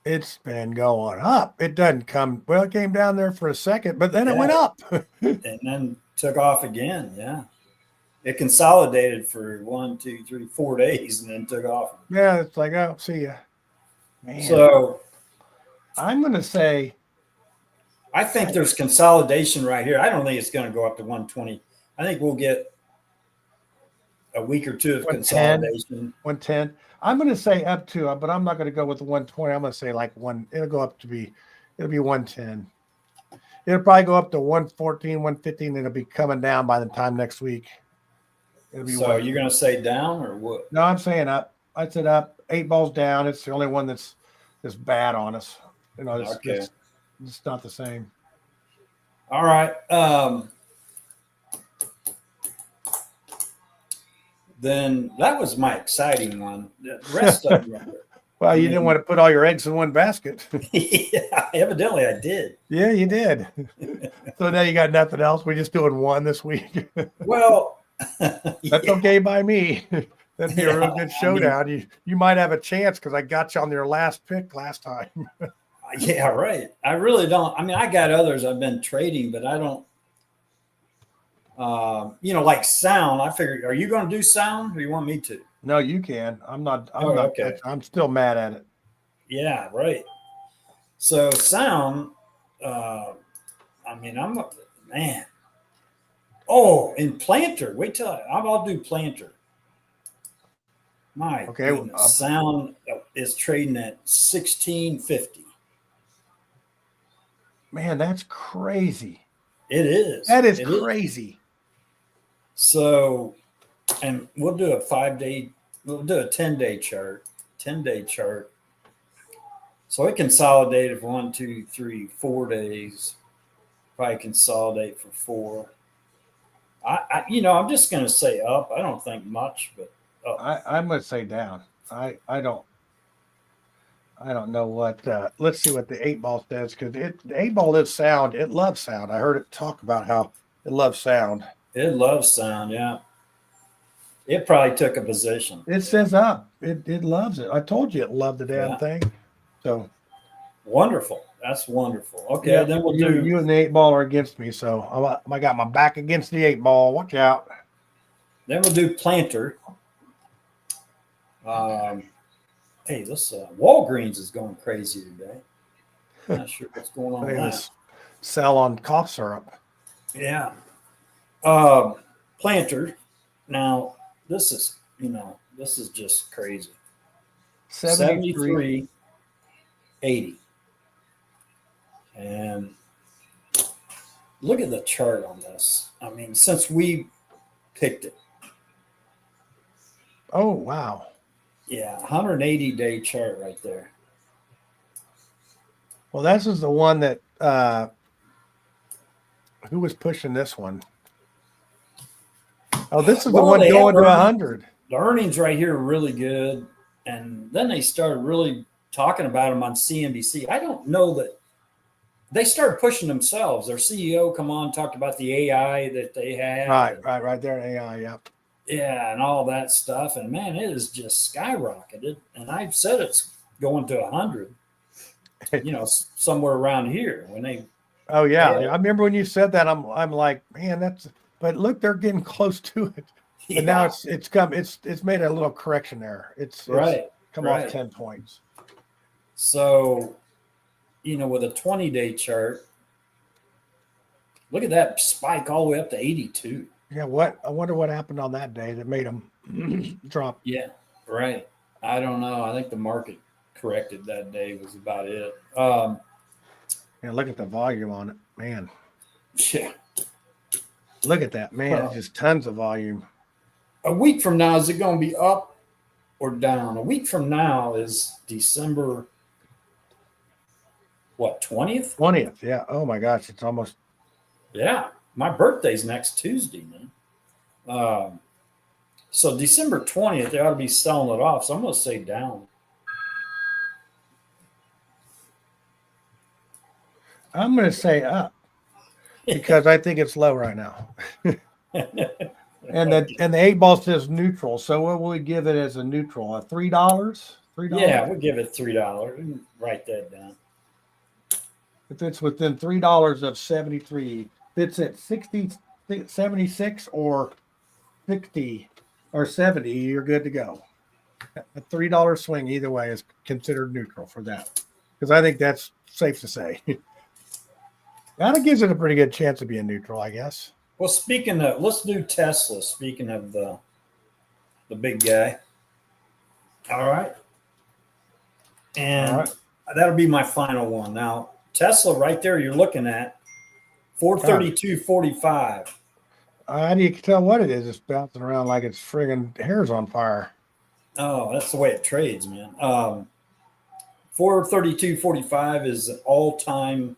It's been going up. It doesn't come well, it came down there for a second, but then it went up. And then took off again. Yeah. It consolidated for 1, 2, 3, 4 days and then took off. Yeah, it's like, oh, see ya. Man. So I'm going to say, I think there's consolidation right here. I don't think it's going to go up to 120. I think we'll get a week or two of consolidation. 110. I'm going to say up to, but I'm not going to go with the 120. I'm going to say it'll go up to it'll be 110. It'll probably go up to 114, 115. And it'll be coming down by the time next week. It'll be so you're going to say down or what? No, I'm saying up. I said up. 8 balls down. It's the only one that's bad on us. It's not the same. All right. Then that was my exciting one. The rest of them. Well, you didn't want to put all your eggs in one basket. Yeah, evidently I did. Yeah, you did. So now you got nothing else. We're just doing one this week. Well, that's okay by me. That'd be a real good showdown. I mean, you might have a chance because I got you on your last pick last time. Yeah, right. I really don't. I mean, I got others I've been trading, but I don't. Like sound. I figured, are you going to do sound, or you want me to? No, you can. I'm not. Okay. I'm still mad at it. Yeah, right. So sound. I'm a man. Oh, and planter. Wait till I'll do planter. My goodness. Sound is trading at 1650. Man, that's crazy. It is. That is crazy. So, and we'll do a 5-day, we'll do a 10-day chart. 10-day chart. So it consolidated for 1, 2, 3, 4 days. Probably consolidate for 4. I'm just going to say up. I don't think much, but up. I'm going to say down. I don't know what. Let's see what the 8 ball says, because the 8 ball is sound. It loves sound. I heard it talk about how it loves sound. It loves sound, yeah. It probably took a position. It says up. It loves it. I told you it loved the damn Yeah. thing. So Wonderful. That's wonderful. Okay, yeah, then we'll you, do. you and the 8 ball are against me. So I got my back against the 8 ball. Watch out. Then we'll do planter. Hey, this Walgreens is going crazy today. Not sure what's going on They with that. just sell on cough syrup. Yeah. Planter. Now, this is just crazy. 73.80. And look at the chart on this. I mean, since we picked it. Oh, wow. Yeah, 180-day chart right there. Well, this is the one that who was pushing this one? Oh, this is the one going to 100. The earnings right here are really good. And then they started really talking about them on CNBC. I don't know that they started pushing themselves. Their CEO come on, talked about the AI that they had. Right there in AI, yeah. Yeah, and all that stuff. And man, it has just skyrocketed. And I've said it's going to 100, somewhere around here when they. Oh yeah. I remember when you said that. I'm like, man, but look, they're getting close to it. Yeah. And now it's made a little correction there. It's come off 10 points. So, with a 20-day chart, look at that spike all the way up to 82. Yeah, I wonder what happened on that day that made them drop. Yeah, right. I don't know. I think the market corrected that day was about it. Yeah, look at the volume on it, man. Yeah. Look at that, man. It's just tons of volume. A week from now, is it going to be up or down? A week from now is December, 20th? 20th, yeah. Oh my gosh, it's almost. Yeah, my birthday's next Tuesday, man. So December 20th, they ought to be selling it off. So I'm going to say down. I'm going to say up because I think it's low right now. And the 8 ball says neutral. So what will we give it as a neutral? A $3? $3? Yeah, we'll give it $3. Write that down. If it's within $3 of 73, if it's at 60, 76 or 60 or 70, you're good to go. A $3 swing either way is considered neutral for that. Because I think that's safe to say. That gives it a pretty good chance of being neutral, I guess. Well, let's do Tesla. Speaking of the big guy. All right. And that'll be my final one. Now, Tesla right there, you're looking at 432.45. How do you tell what it is? It's bouncing around like it's friggin' hair's on fire. Oh, that's the way it trades, man. 432.45 is an all-time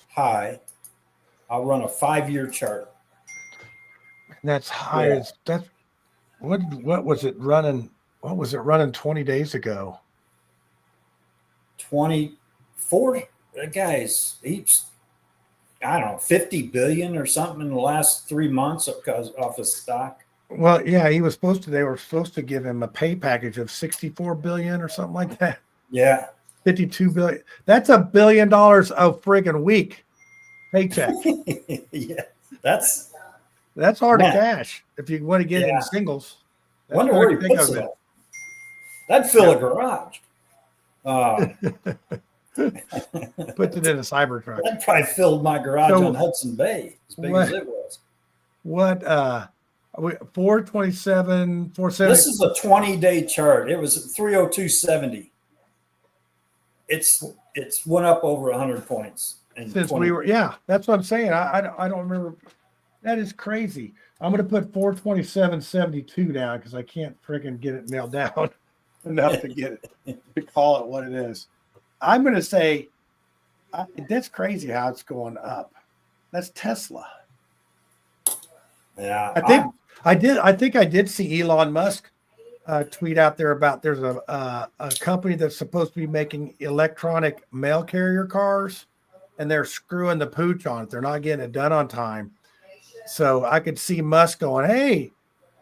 high. I'll run a 5-year chart. That's high as that's what was it running? What was it running 20 days ago? 24. That guy's I don't know, 50 billion or something in the last 3 months off his stock. Well, yeah, they were supposed to give him a pay package of 64 billion or something like that. Yeah. 52 billion. That's $1 billion a friggin' week paycheck. Yeah. That's hard to cash if you want to get it in singles. I wonder where he puts it. That'd fill a garage. Puts it in a Cybertruck. That probably filled my garage on Hudson Bay, as big as it was. What 427, 470. This is a 20-day chart. It was at 302.70. It's went up over 100 points. Since we were, that's what I'm saying. I don't remember. That is crazy. I'm going to put 427.72 down because I can't freaking get it nailed down enough to get it to call it what it is. I'm going to say that's crazy how it's going up. That's Tesla. Yeah, I think I did see Elon Musk tweet out there about there's a company that's supposed to be making electronic mail carrier cars, and they're screwing the pooch on it. They're not getting it done on time. So I could see Musk going, "Hey,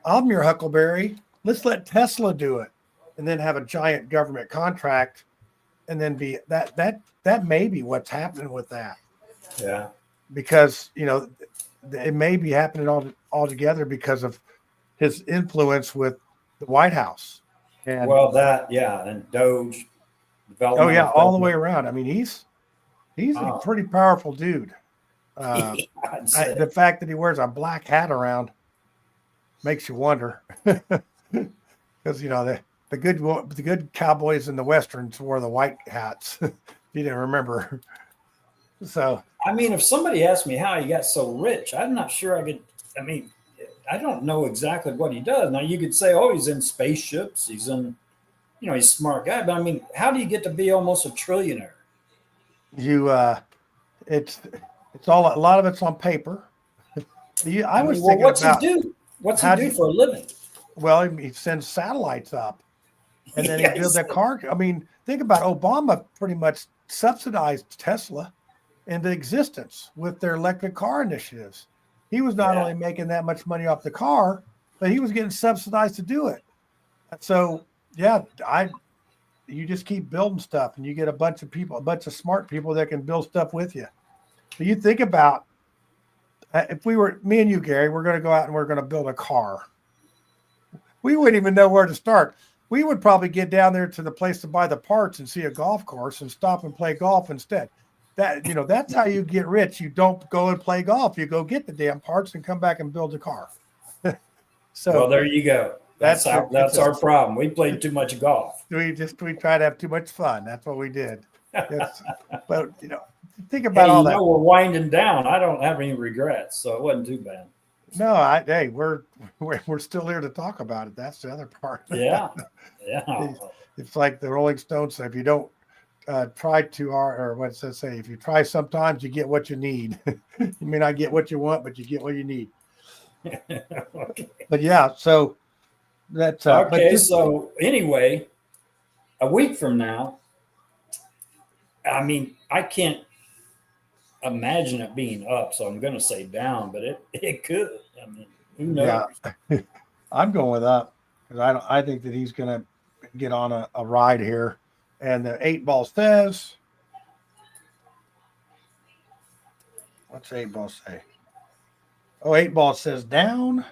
I'm your Huckleberry. Let's let Tesla do it, and then have a giant government contract, and then be that may be what's happening with that. Yeah. Because it may be happening all together because of his influence with the White House. And Well, and Doge oh yeah, developmental all the way thinking. around. I mean, he's a Oh, pretty powerful dude. I'd say. The fact that he wears a black hat around makes you wonder, because the good cowboys in the westerns wore the white hats. If you didn't remember, so I mean, if somebody asked me how he got so rich, I'm not sure I could. I mean, I don't know exactly what he does. Now, you could say, oh, he's in spaceships. He's in, he's a smart guy. But I mean, how do you get to be almost a trillionaire? you it's all, a lot of it's on paper. I was thinking what's he about do? What's he how do do you, for a living? well, he sends satellites up, and then he builds Yes. that car. I mean, think about Obama pretty much subsidized Tesla into existence with their electric car initiatives. He was not Yeah. only making that much money off the car, but he was getting subsidized to do it. So yeah, you just keep building stuff, and you get a bunch of smart people that can build stuff with you. So you think about, if we were, me and you, Gary, we're going to go out and we're going to build a car. We wouldn't even know where to start. We would probably get down there to the place to buy the parts and see a golf course and stop and play golf instead. That's how you get rich. You don't go and play golf. You go get the damn parts and come back and build a car. So Well, there you go. That's our problem. We played too much golf. We try to have too much fun. That's what we did. But think about all that. We're winding down. I don't have any regrets, so it wasn't too bad. No, we're still here to talk about it. That's the other part. Yeah. It's like the Rolling Stones say, if you don't try too hard, or what's that say? If you try sometimes, you get what you need. You may not get what you want, but you get what you need. Okay. But yeah, so that's okay. So anyway, a week from now, I mean, I can't imagine it being up, so I'm going to say down, but it could. I mean, who knows? Yeah, I'm going with up, because I think that he's going to get on a ride here. And the 8-ball says, what's 8-ball say? Oh, 8-ball says down.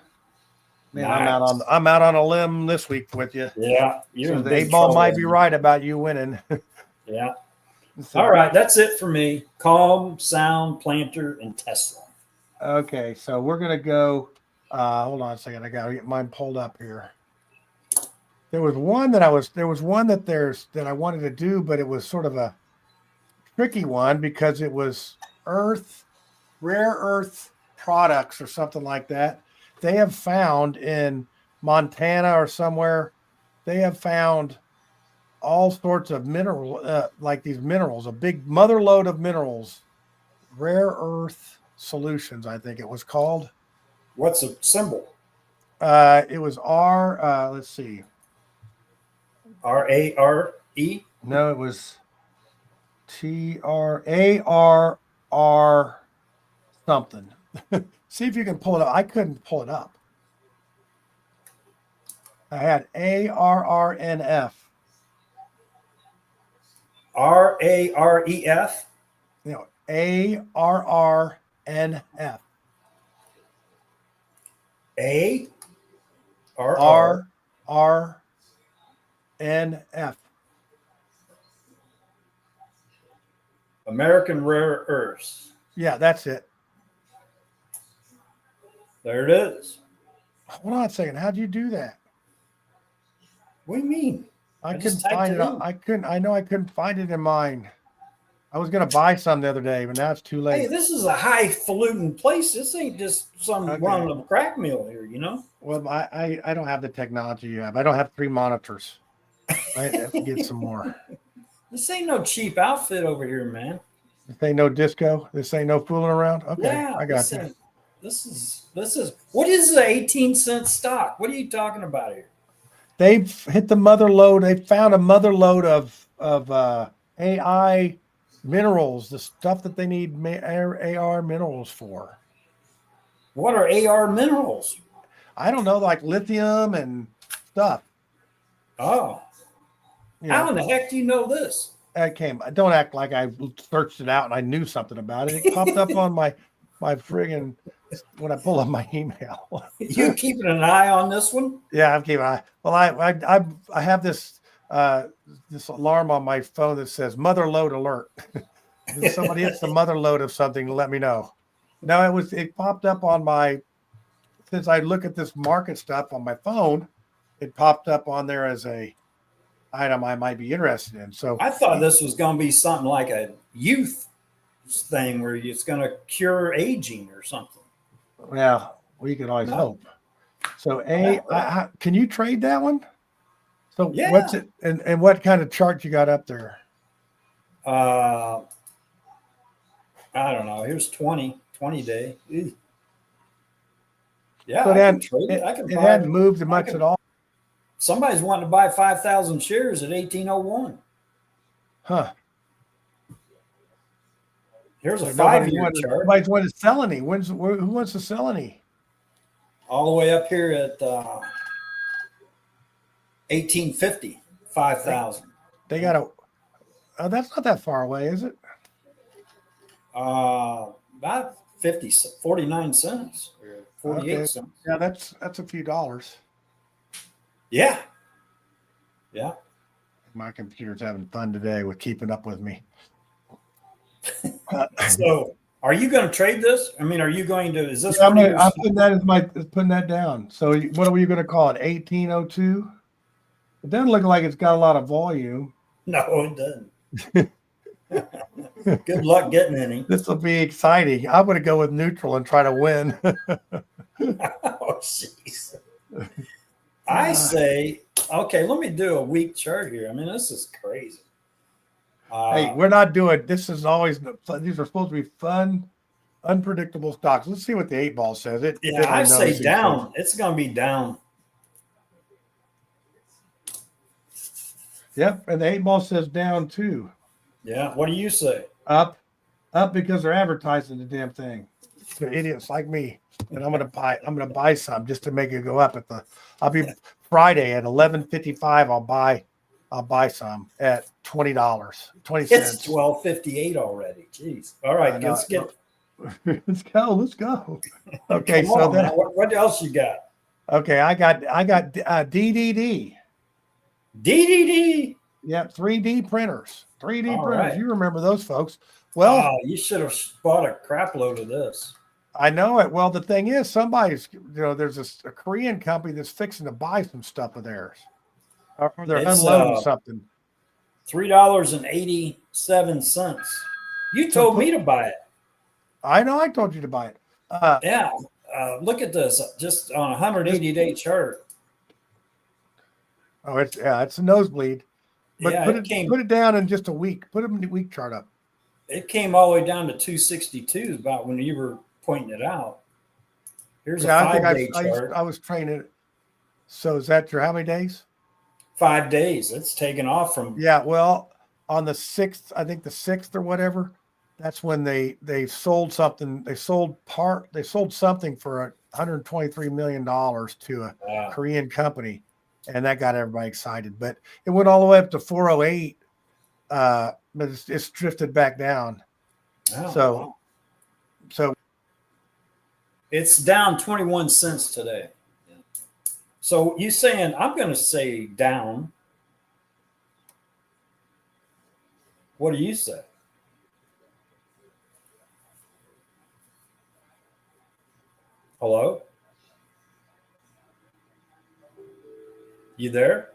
Man, Nice. I'm out on a limb this week with you. Yeah, you're so the 8-ball might be right about you winning. Yeah. So, all right, that's it for me. Calm, Sound, Planter, and Tesla. Okay, so we're gonna go. Hold on a second. I gotta get mine pulled up here. There was one that I wanted to do, but it was sort of a tricky one because it was rare earth products or something like that. They have found in Montana or somewhere, they have found all sorts of like these minerals, a big mother lode of minerals, rare earth solutions, I think it was called. What's the symbol? It was R. Let's see. RARE? No, it was TRARR something. See if you can pull it up. I couldn't pull it up. I had ARRNF. RAREF? ARRNF. ARRNF. American Rare Earths. Yeah, that's it. There it is. Hold on a second. How'd you do that? What do you mean? I couldn't find it. I couldn't find it in mine. I was going to buy some the other day, but now it's too late. Hey, this is a highfalutin place. This ain't just some random crack mill here, Well, I don't have the technology you have. I don't have 3 monitors. I have to get some more. This ain't no cheap outfit over here, man. This ain't no disco. This ain't no fooling around. Okay, yeah, I got you. This is what is the 18-cent stock? What are you talking about here? They've hit the mother lode. They found a mother lode of AI minerals, the stuff that they need AR minerals for. What are AR minerals? I don't know, like lithium and stuff. Oh, how in the heck do you know this? That came. Don't act like I searched it out and I knew something about it. It popped up on my friggin' when I pull up my email. You keeping an eye on this one? Yeah, I'm keeping an eye. Well, I have this this alarm on my phone that says mother load alert. If somebody hits the mother load of something, let me know. No, it popped up on my, since I look at this market stuff on my phone, it popped up on there as a item I might be interested in. So I thought this was going to be something like a youth thing where it's going to cure aging or something. Well, we can always hope. So can you trade that one? So yeah. What's it and what kind of chart you got up there? I don't know. Here's 20 day. Yeah, so I can trade it. It hadn't moved much at all. Somebody's wanting to buy 5,000 shares at 1801. Huh. Here's a 5-year chart. Nobody's wanting to sell any. Who wants to sell any? All the way up here at 1850, 5,000. They got a. That's not that far away, is it? About 49 cents or 48 cents. Yeah, that's a few dollars. Yeah. My computer's having fun today with keeping up with me. So, are you going to trade this? I mean, are you going to? Is this? Yeah, I'm putting that as putting that down. So, what are you going to call it? 1802. It doesn't look like it's got a lot of volume. No, it doesn't. Good luck getting any. This will be exciting. I'm going to go with neutral and try to win. Oh, jeez. I say, okay, let me do a week chart here. I mean, this is crazy. Hey, we're not doing. This is always. These are supposed to be fun, unpredictable stocks. Let's see what the 8-ball says. I say down. It's going to be down. Yep, and the 8-ball says down too. Yeah. What do you say? Up because they're advertising the damn thing. They're idiots like me, and I'm gonna buy some just to make it go up. I'll be Friday at 11:55. I'll buy some at $20, 20 cents. It's 12:58 already. Jeez. All right, let's get. Let's go. Okay, so then what else you got? Okay, I got DDD. DDD. Yep, 3D printers. 3D All printers. right. You remember those folks? Well, you should have bought a crap load of this. I know it. Well, the thing is, there's a Korean company that's fixing to buy some stuff of theirs. Or they're unloading something. $3.87. You told me to buy it. I know. I told you to buy it. Yeah. Look at this. Just on a 180-day chart. Oh, it's a nosebleed. But yeah, put it down in just a week. Put it in the week chart up. It came all the way down to 262 about when you were pointing it out. Here's a 5-day chart. I was training it. So is that your how many days? 5 days. It's taken off from. Yeah, well, on the 6th, I think the 6th or whatever, that's when they sold something. They sold something for $123 million to a Korean company, and that got everybody excited. But it went all the way up to 408, but it's drifted back down. Oh, so it's down 21 cents today. So you saying I'm going to say down. What do you say? Hello? You there?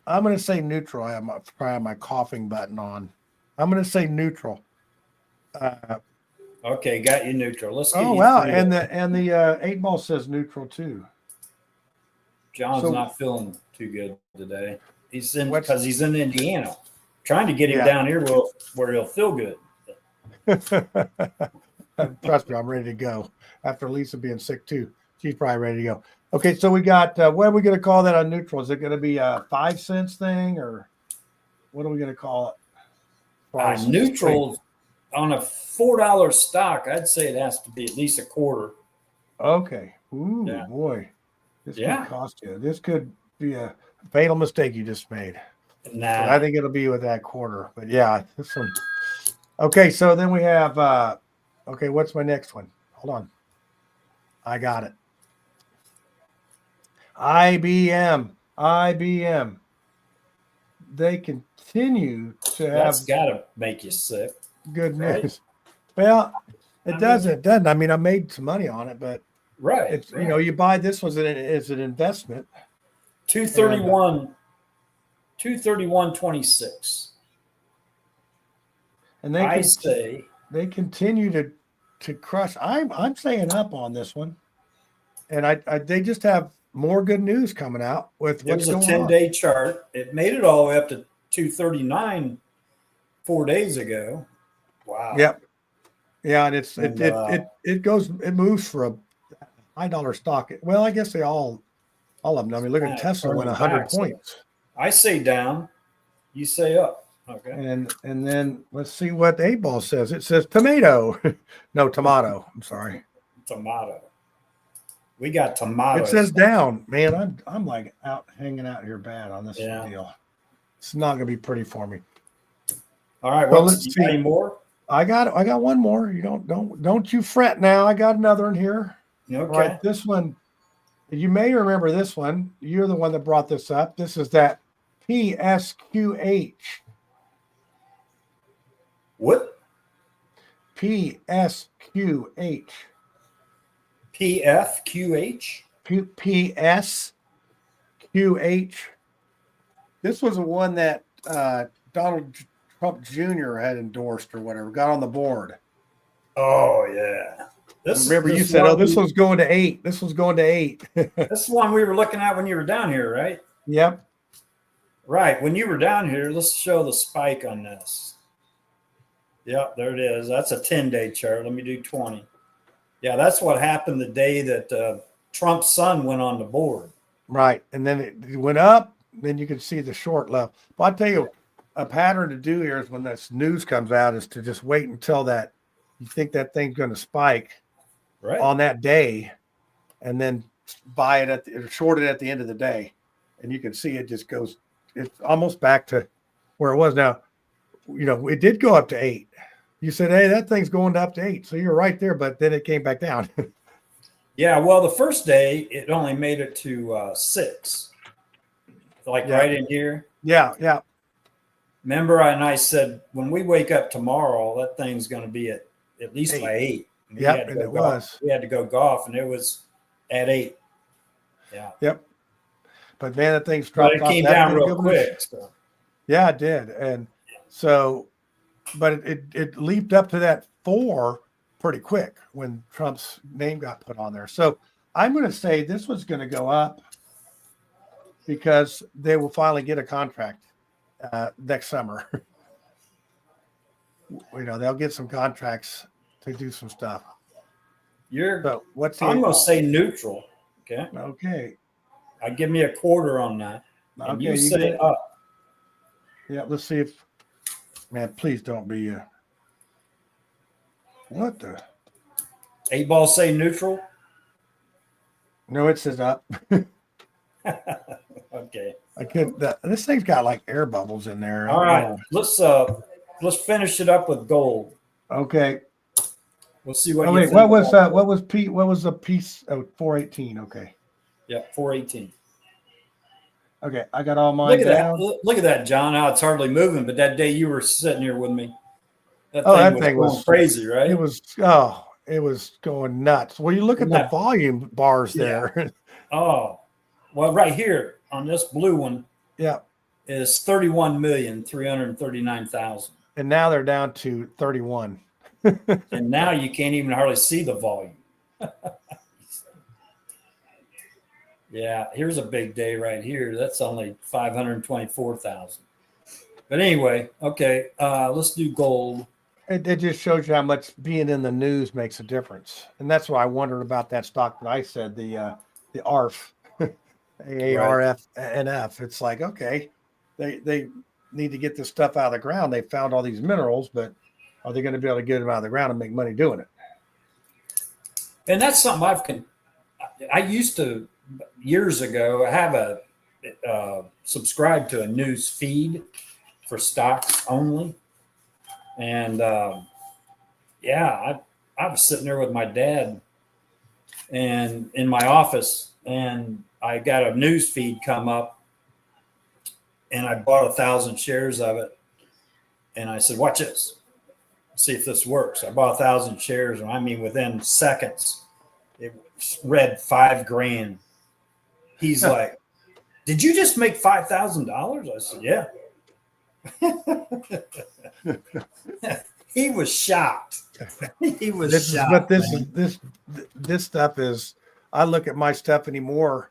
I'm going to say neutral. I probably have my coughing button on. I'm going to say neutral. Okay, got you neutral. Let's. Oh wow, and the 8-ball says neutral too. John's not feeling too good today. He's in because he's in Indiana. Trying to get him down here where he'll feel good. Trust me, I'm ready to go. After Lisa being sick too, she's probably ready to go. Okay, so we got what are we going to call that on neutral? Is it going to be a 5 cents thing, or what are we going to call it? Neutral on a $4 stock, I'd say it has to be at least a quarter. Okay. Ooh, Yeah. boy. This Yeah. could cost you. This could be a fatal mistake you just made. Nah. But I think it'll be with that quarter. But yeah, this one. Okay, so then we have okay, what's my next one? Hold on. I got it. IBM. They continue to have That's got to make you sick. good right? news. Well, it I doesn't. mean- It doesn't. I mean, I made some money on it, but Right. it's you buy this one as an investment. 231, 231.26. And they continue to crush. I'm staying up on this one, and they just have more good news coming out with what's going on. It was a 10-day chart. It made it all the way up to 239 4 days ago. Wow. Yep. Yeah, and it moves for a high dollar stock. Well, I guess they all of them. I mean, look at Tesla went 100 points. I say down, you say up. Okay. And then let's see what the 8 Ball says. It says tomato. No, tomato. I'm sorry. Tomato. We got tomatoes. It says down. Man, I'm like hanging out here bad on this deal. It's not gonna be pretty for me. All right, well, let's see. Any more? I got one more. You don't you fret now. I got another one here. Okay. Right, this one, you may remember this one. You're the one that brought this up. This is that PSQH. What? PSQH. PFQH? PSQH. This was the one that Donald Trump Jr. had endorsed or whatever, got on the board. Oh, yeah. Remember, you said, "Oh, this one's going to 8. This one's going to 8." This is one we were looking at when you were down here, right? Yep. Right. When you were down here, let's show the spike on this. Yep, there it is. That's a 10-day chart. Let me do 20. Yeah, that's what happened the day that Trump's son went on the board. Right. And then it went up. Then you can see the short left. But I'll tell you, a pattern to do here is when this news comes out is to just wait until that you think that thing's going to spike on that day, and then buy it or short it at the end of the day. And you can see it just goes, it's almost back to where it was. Now, it did go up to 8. You said, hey, that thing's going up to 8. So you're right there, but then it came back down. Yeah, well, the first day, it only made it to 6. Right in here. Yeah. Remember, I said, when we wake up tomorrow, that thing's going to be at least 8. By 8. Yep, and it was. We had to go golf, and it was at 8. Yeah. Yep. But man, that thing's dropped off. It came down real quick. So. Yeah, it did. And so, but it leaped up to that 4 pretty quick when Trump's name got put on there. So I'm going to say this was going to go up because they will finally get a contract next summer. They'll get some contracts to do some stuff. I'm going to say neutral. Okay. Okay. Give me a quarter on that. And Okay, you say up. Yeah, let's see if, man, please don't be what the? 8 Ball say neutral? No, it says up. Okay. I could. This thing's got like air bubbles in there. All right, let's finish it up with gold. Okay. We'll see what. Oh, wait, what was the piece of 418? Okay. Yeah, 418. Okay, I got all mine down. Look at that, John. How it's hardly moving, but that day you were sitting here with me. That thing was going crazy, right? It was going nuts. Well, you look at the volume bars there. Oh, well, right here on this blue one, yeah, is 31,339,000. And now they're down to 31. And now you can't even hardly see the volume. Yeah, here's a big day right here. That's only 524,000. But anyway, okay, let's do gold. It just shows you how much being in the news makes a difference, and that's why I wondered about that stock that I said the ARF, AARF. It's like, okay, they need to get this stuff out of the ground. They found all these minerals, but are they going to be able to get them out of the ground and make money doing it? And that's something I used to years ago have a subscribe to a news feed for stocks only, and yeah, I was sitting there with my dad and in my office, and I got a news feed come up, and I bought 1,000 shares of it, and I said, "Watch this, see if this works." I bought 1,000 shares, and I mean within seconds, it read $5,000. He's like, "Did you just make $5,000?" I said, "Yeah." He was shocked. He was shocked. This stuff is. I look at my stuff anymore.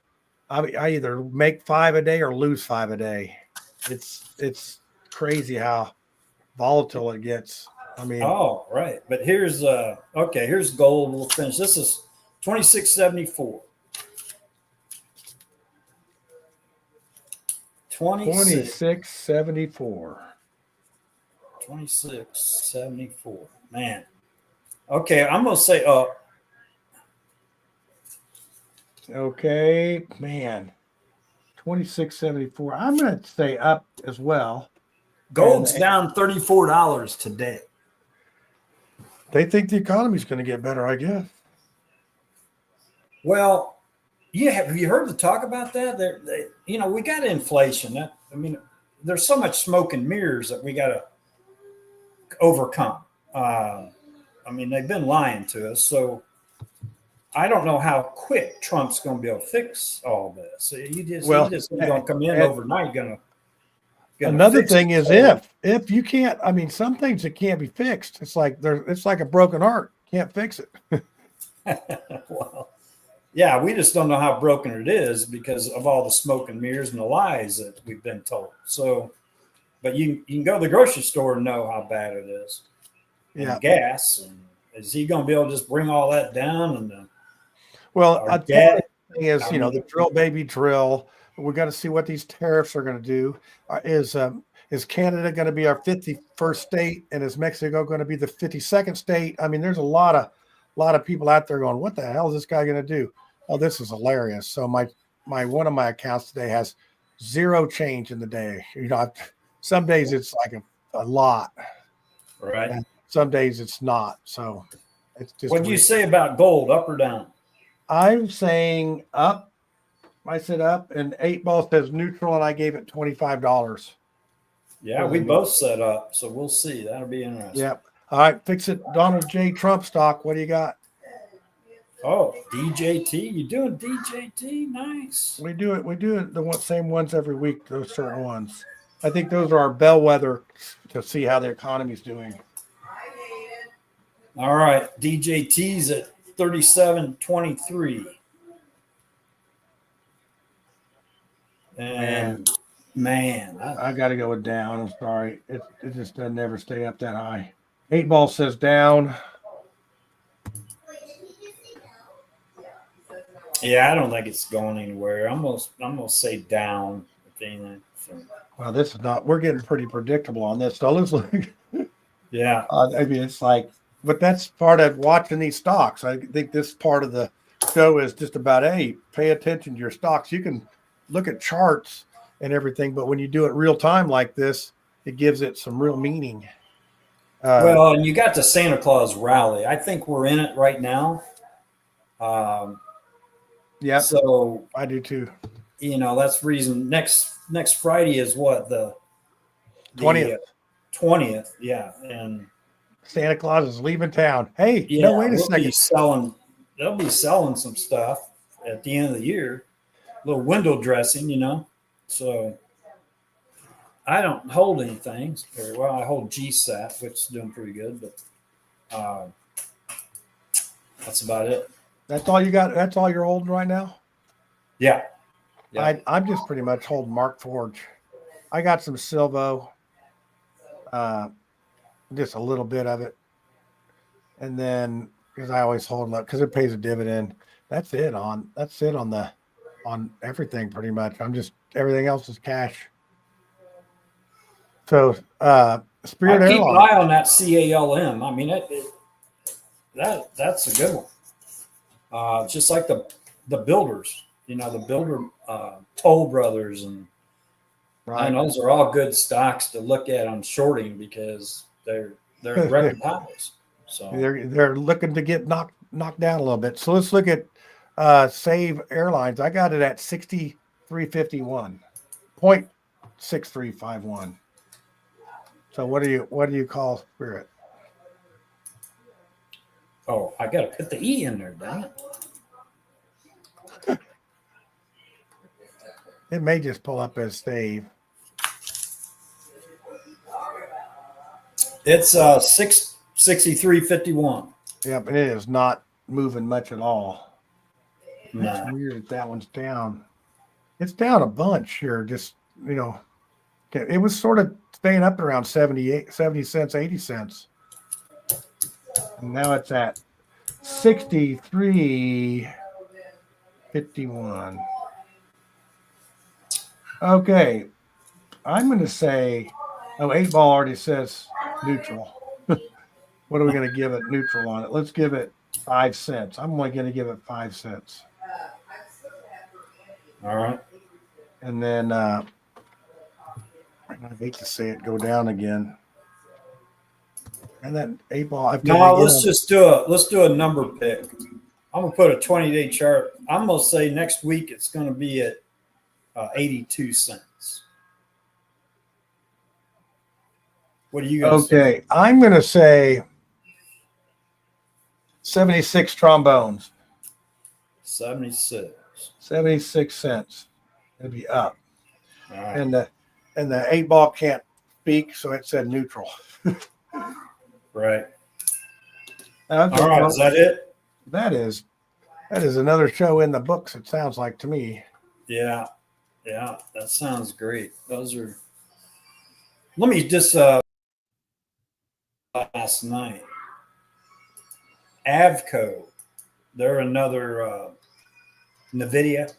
I either make 5 a day or lose 5 a day. It's crazy how volatile it gets. I mean, oh right, but here's okay. Here's gold. We'll finish. This is 2674. 2674. 2674. Man. Okay, I'm gonna say up. Okay, man. 2674. I'm gonna say up as well. Gold's down $34 today. They think the economy's going to get better, I guess. Well, yeah. Have you heard the talk about that? We got inflation. There's so much smoke and mirrors that we got to overcome. They've been lying to us. So I don't know how quick Trump's going to be able to fix all this. He just going to come in overnight. Another thing is if you can't, some things that can't be fixed. It's like a broken heart. Can't fix it. Well, yeah, we just don't know how broken it is because of all the smoke and mirrors and the lies that we've been told. So, but you can go to the grocery store and know how bad it is. Yeah. And gas. And is he going to be able to just bring all that down? And the thing is, the drill baby drill. We're going to see what these tariffs are going to do. Is Canada going to be our 51st state, and is Mexico going to be the 52nd state? There's a lot of people out there going, "What the hell is this guy going to do?" Oh, this is hilarious. So my one of my accounts today has 0 change in the day. Some days it's like a lot, right? And some days it's not. So it's just. What do you say about gold, up or down? I'm saying up. I said up, and 8 Ball says neutral, and I gave it $25. Yeah, we both set up, so we'll see. That'll be interesting. Yep. All right, fix it. Donald J. Trump stock. What do you got? Oh, DJT. You doing DJT? Nice. We do it the same ones every week, those certain ones. I think those are our bellwether to see how the economy's doing. All right. DJT's at 37.23. And man, I got to go with down. I'm sorry. It just doesn't ever stay up that high. 8 Ball says down. Yeah, I don't think it's going anywhere. I'm gonna say down. If anything. So. Well, this is not. We're getting pretty predictable on this. So let's look. Yeah. It's like, but that's part of watching these stocks. I think this part of the show is just about, hey, pay attention to your stocks. You can look at charts and everything, but when you do it real time like this, it gives it some real meaning. And you got the Santa Claus rally. I think we're in it right now. Yeah. So I do too. That's the reason. Next Friday is what, the 20th. 20th, yeah. And Santa Claus is leaving town. Hey, yeah, no, wait a second. They'll be selling some stuff at the end of the year. A little window dressing, So I don't hold anything very well. I hold GSAT, which is doing pretty good, but that's about it. That's all you got? That's all you're holding right now? Yeah. I'm just pretty much holding Mark Forge. I got some Silvo, just a little bit of it. And then, because I always hold them up, because it pays a dividend. That's it on everything pretty much. Everything else is cash. So Spirit Airlines. Keep an eye on that CALM. That's a good one. Just like the the builders, the builder Toll Brothers, and those are all good stocks to look at on shorting because they're at record highs. So they're looking to get knocked down a little bit. So let's look at Save Airlines. I got it at 63.51, 0.6351. So what do you call Spirit? Oh, I got to put the E in there, dang it. It may just pull up as Save. It's 63.51. Yep, and it is not moving much at all. No. That's weird that one's down. It's down a bunch here. Just, it was sort of staying up around 70 cents, 80 cents. And now it's at 63.51. Okay. I'm going to say, 8 Ball already says neutral. What are we going to give it neutral on it? Let's give it 5 cents. I'm only going to give it 5 cents. All right. And then I hate to see it go down again. And then 8 Ball. No, let's do a number pick. I'm gonna put a 20-day chart. I'm gonna say next week it's gonna be at 82 cents. What are you gonna say? Okay, I'm gonna say 76 trombones. 76 cents. It'll be up. All right. And the 8 Ball can't speak, so it said neutral. Right. Okay, all right. Is that it? That is another show in the books, it sounds like to me. Yeah. That sounds great. Those are. Let me just last night. Avco, they're another NVIDIA.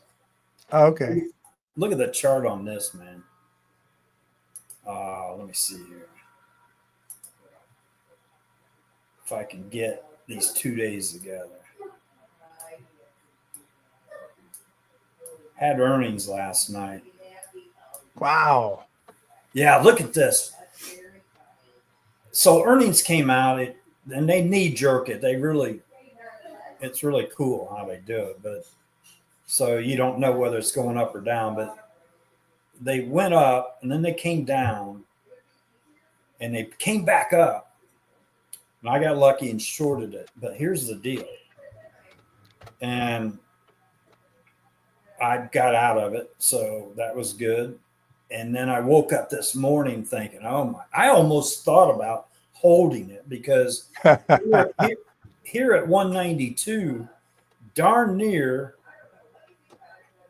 Oh, okay. Look at the chart on this, man. Let me see here. If I can get these 2 days together. Had earnings last night. Wow. Yeah, look at this. So earnings came out, and they knee jerk it. It's really cool how they do it. But so you don't know whether it's going up or down. But they went up, and then they came down, and they came back up. And I got lucky and shorted it. But here's the deal. And I got out of it, so that was good. And then I woke up this morning thinking, oh my, I almost thought about holding it because here at 192, darn near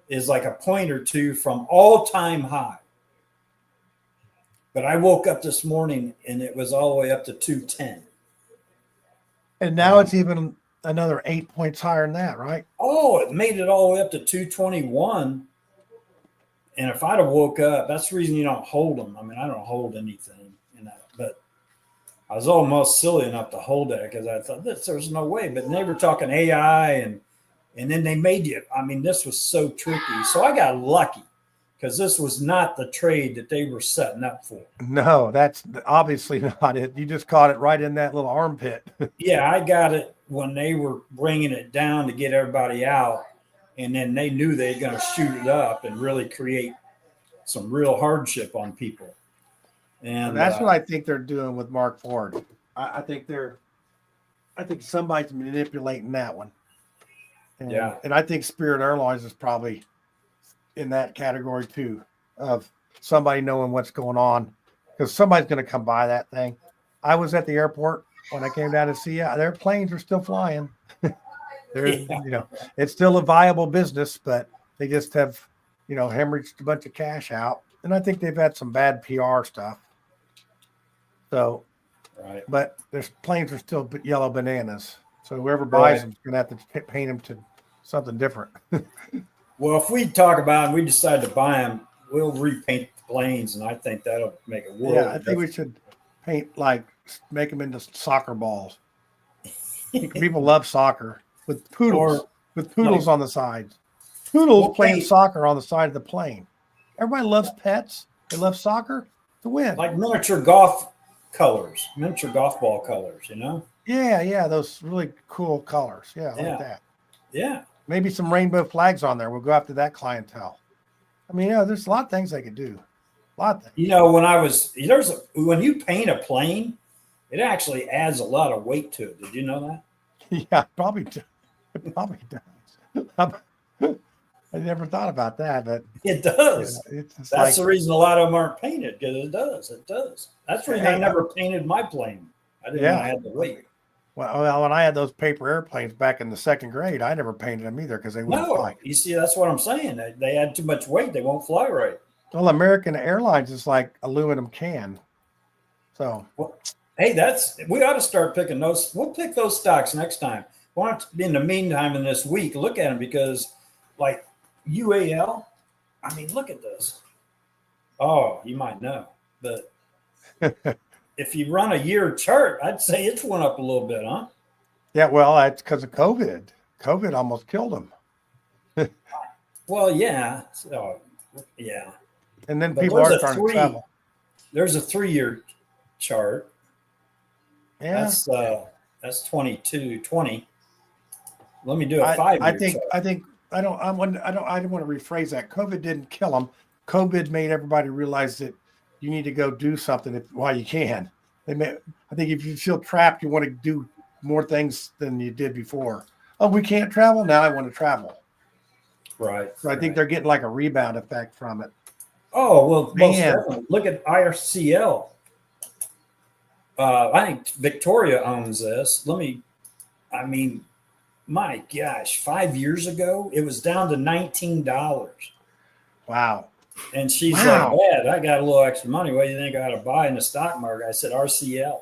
is like a point or two from all-time high. But I woke up this morning and it was all the way up to 210. And now it's even another 8 points higher than that, right? Oh, it made it all the way up to 221. And if I'd have woke up, that's the reason you don't hold them. I mean, I don't hold anything in that, but I was almost silly enough to hold it because I thought there's no way. But they were talking AI and then they made you. I mean, this was so tricky. So I got lucky because this was not the trade that they were setting up for. No, that's obviously not it. You just caught it right in that little armpit. Yeah, I got it when they were bringing it down to get everybody out. And then they knew they were going to shoot it up and really create some real hardship on people. And that's what I think they're doing with Mark Ford. I think somebody's manipulating that one. And I think Spirit Airlines is probably in that category too, of somebody knowing what's going on, because somebody's going to come by that thing. I was at the airport when I came down to see you. Their planes are still flying. It's still a viable business, but they just have, hemorrhaged a bunch of cash out. And I think they've had some bad PR stuff. So, right. But their planes are still yellow bananas. So whoever buys them is going to have to paint them to something different. Well, if we talk about and we decide to buy them, we'll repaint the planes, and I think that'll make a world. Yeah, I think we should make them into soccer balls. People love soccer with poodles. with poodles on the sides. Poodles playing soccer on the side of the plane. Everybody loves pets. They love soccer to win. Like miniature golf colors, miniature golf ball colors, you know? Yeah, those really cool colors. Yeah, Yeah. like that. Yeah. Maybe some rainbow flags on there. We'll go after that clientele. I mean, there's a lot of things they could do. A lot of things. You know, when you paint a plane, it actually adds a lot of weight to it. Did you know that? Yeah, probably. It probably does. I never thought about that, but it does. That's the reason a lot of them aren't painted, because it does. It does. That's the reason I never painted my plane. I didn't want to add the weight. Well, when I had those paper airplanes back in the second grade, I never painted them either because they wouldn't fly. You see, that's what I'm saying. They add too much weight; they won't fly right. Well, American Airlines is like aluminum can. So, hey, we ought to start picking those. We'll pick those stocks next time. Why don't, in the meantime, in this week, look at them, because, like UAL, I mean, look at this. Oh, you might know, but if you run a year chart, I'd say it's went up a little bit, huh? Yeah, well, that's because of COVID. COVID almost killed them. Well, yeah. So, yeah. And then people are starting to travel. There's a 3-year chart. Yeah. That's 20. Let me do a 5-year chart. I didn't want to rephrase that. COVID didn't kill them. COVID made everybody realize that you need to go do something while you can. I think if you feel trapped, you want to do more things than you did before. Oh, we can't travel? Now I want to travel. Right. So I think they're getting like a rebound effect from it. Oh, well, most definitely. Look at IRCL. I think Victoria owns this. My gosh, 5 years ago, it was down to $19. Wow. And she's like, Dad, I got a little extra money. What do you think I ought to buy in the stock market? I said, RCL.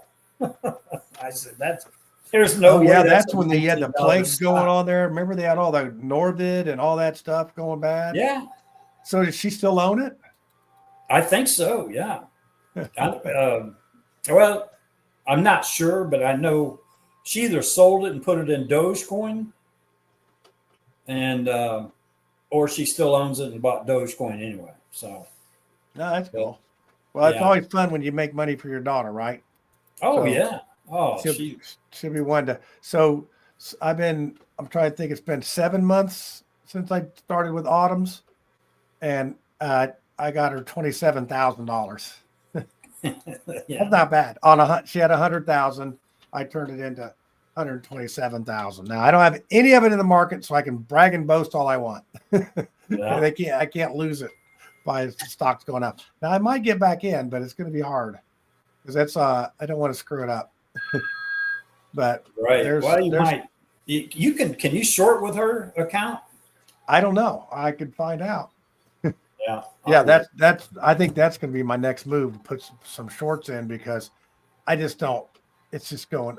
I said, there's no way. Yeah, that's when they had the plagues going on there. Remember they had all the Norvid and all that stuff going bad? Yeah. So does she still own it? I think so, yeah. Well, I'm not sure, but I know she either sold it and put it in Dogecoin, and or she still owns it and bought Dogecoin anyway. So, no, that's cool. Well, it's always fun when you make money for your daughter, right? Oh, yeah. Oh, she'll be one to. So I'm trying to think. It's been 7 months since I started with Autumns, and I got her $27,000. That's not bad. She had 100,000. I turned it into 127,000. Now I don't have any of it in the market, so I can brag and boast all I want. I can't lose it by the stocks going up. Now I might get back in, but it's going to be hard because that's I don't want to screw it up. But you might. You can you short with her account? I don't know. I could find out. Yeah. That's I think that's going to be my next move, to put some shorts in, because I just don't. It's just going.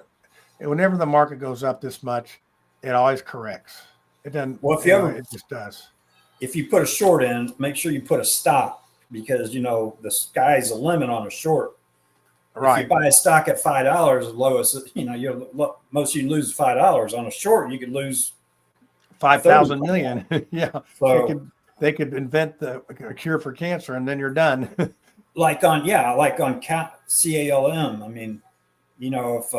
Whenever the market goes up this much, it always corrects. It doesn't. Well, it just does. If you put a short in, make sure you put a stop, because the sky's the limit on a short. Right. If you buy a stock at $5, the lowest, most you can lose $5. On a short, you could lose 5,000 million. Yeah. So they could invent a cure for cancer, and then you're done. like on CALM. I mean, if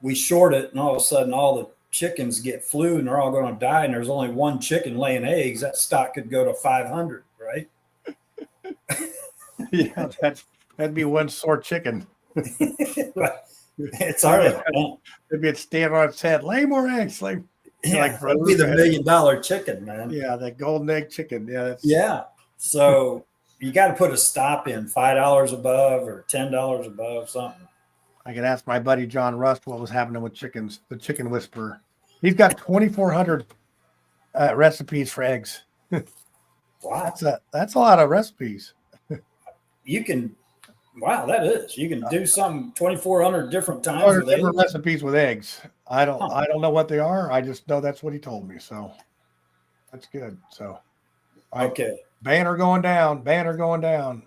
we short it and all of a sudden all the chickens get flu and they're all going to die and there's only one chicken laying eggs, that stock could go to 500, right? Yeah, that'd be one sore chicken. It's hard. It'd be stand on its head. Lay more eggs. It'd be the $1 million chicken, man. Yeah, that golden egg chicken. Yeah. So you got to put a stop in, $5 above or $10 above, something. I could ask my buddy John Rust what was happening with chickens. The Chicken Whisperer. He's got 2,400 recipes for eggs. Wow, that's a lot of recipes. Wow, that is. You can do something 2,400 different times. Or different recipes with eggs. I don't know what they are. I just know that's what he told me. So that's good. So okay. Banner going down. Banner going down.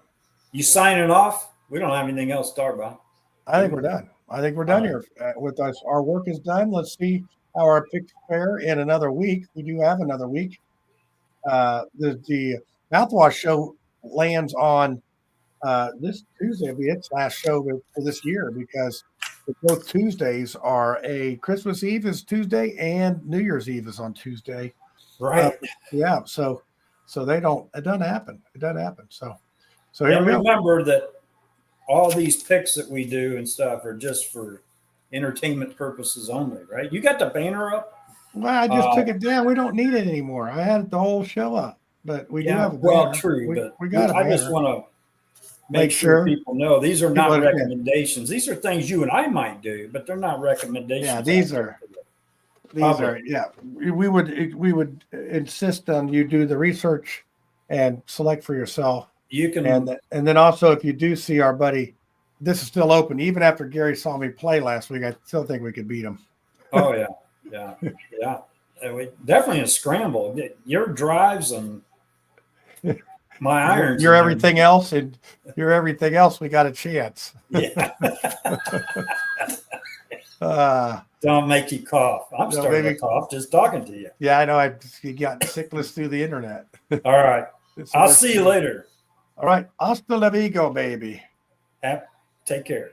You signing off? We don't have anything else to talk about. I think we're done. I think we're done here with us. Our work is done. Let's see our pick fair in another week. We do have another week. The mouthwash show lands on this Tuesday. Will be its last show for this year because both Tuesdays are Christmas Eve is Tuesday and New Year's Eve is on Tuesday. Right. Yeah. So it doesn't happen. It doesn't happen. So and here we go. Remember that all these picks that we do and stuff are just for entertainment purposes only, right? You got the banner up? Well, I just took it down. We don't need it anymore. I had the whole show up, but we do have a banner. Well, true, but we got a banner. I just want to make sure people know these are not recommendations. These are things you and I might do, but they're not recommendations. Yeah, these are. Yeah. We would insist on you do the research and select for yourself. You can, and then also if you do see our buddy, this is still open. Even after Gary saw me play last week, I still think we could beat him. Oh yeah. We definitely a scramble. Your drives and my irons. You're everything else, and you're everything else. We got a chance. Yeah. Don't make you cough. I'm starting to cough just talking to you. Yeah, I know. You got sickness through the internet. All right. I'll see you later. All right. Hasta luego, baby. Take care.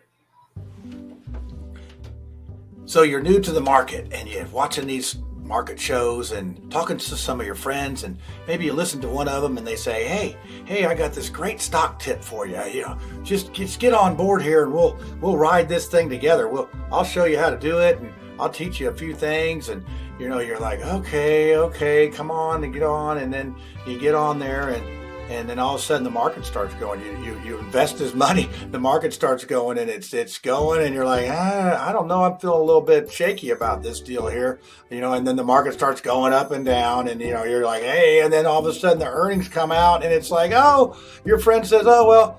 So you're new to the market and you're watching these market shows and talking to some of your friends, and maybe you listen to one of them and they say, hey, I got this great stock tip for you. Just get on board here and we'll ride this thing together. I'll show you how to do it and I'll teach you a few things. And you're like, okay, come on and get on. And then you get on there and then all of a sudden the market starts going. You invest this money, the market starts going and it's going, and you're like, I don't know, I'm feeling a little bit shaky about this deal here, and then the market starts going up and down, and you're like, hey, and then all of a sudden the earnings come out and it's like, oh, your friend says, oh well,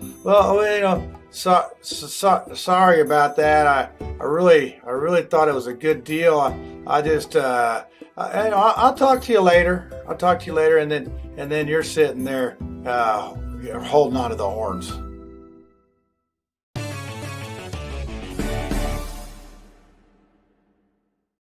sorry about that. I really thought it was a good deal. I just I'll talk to you later. And then you're sitting there, you're holding on to the horns.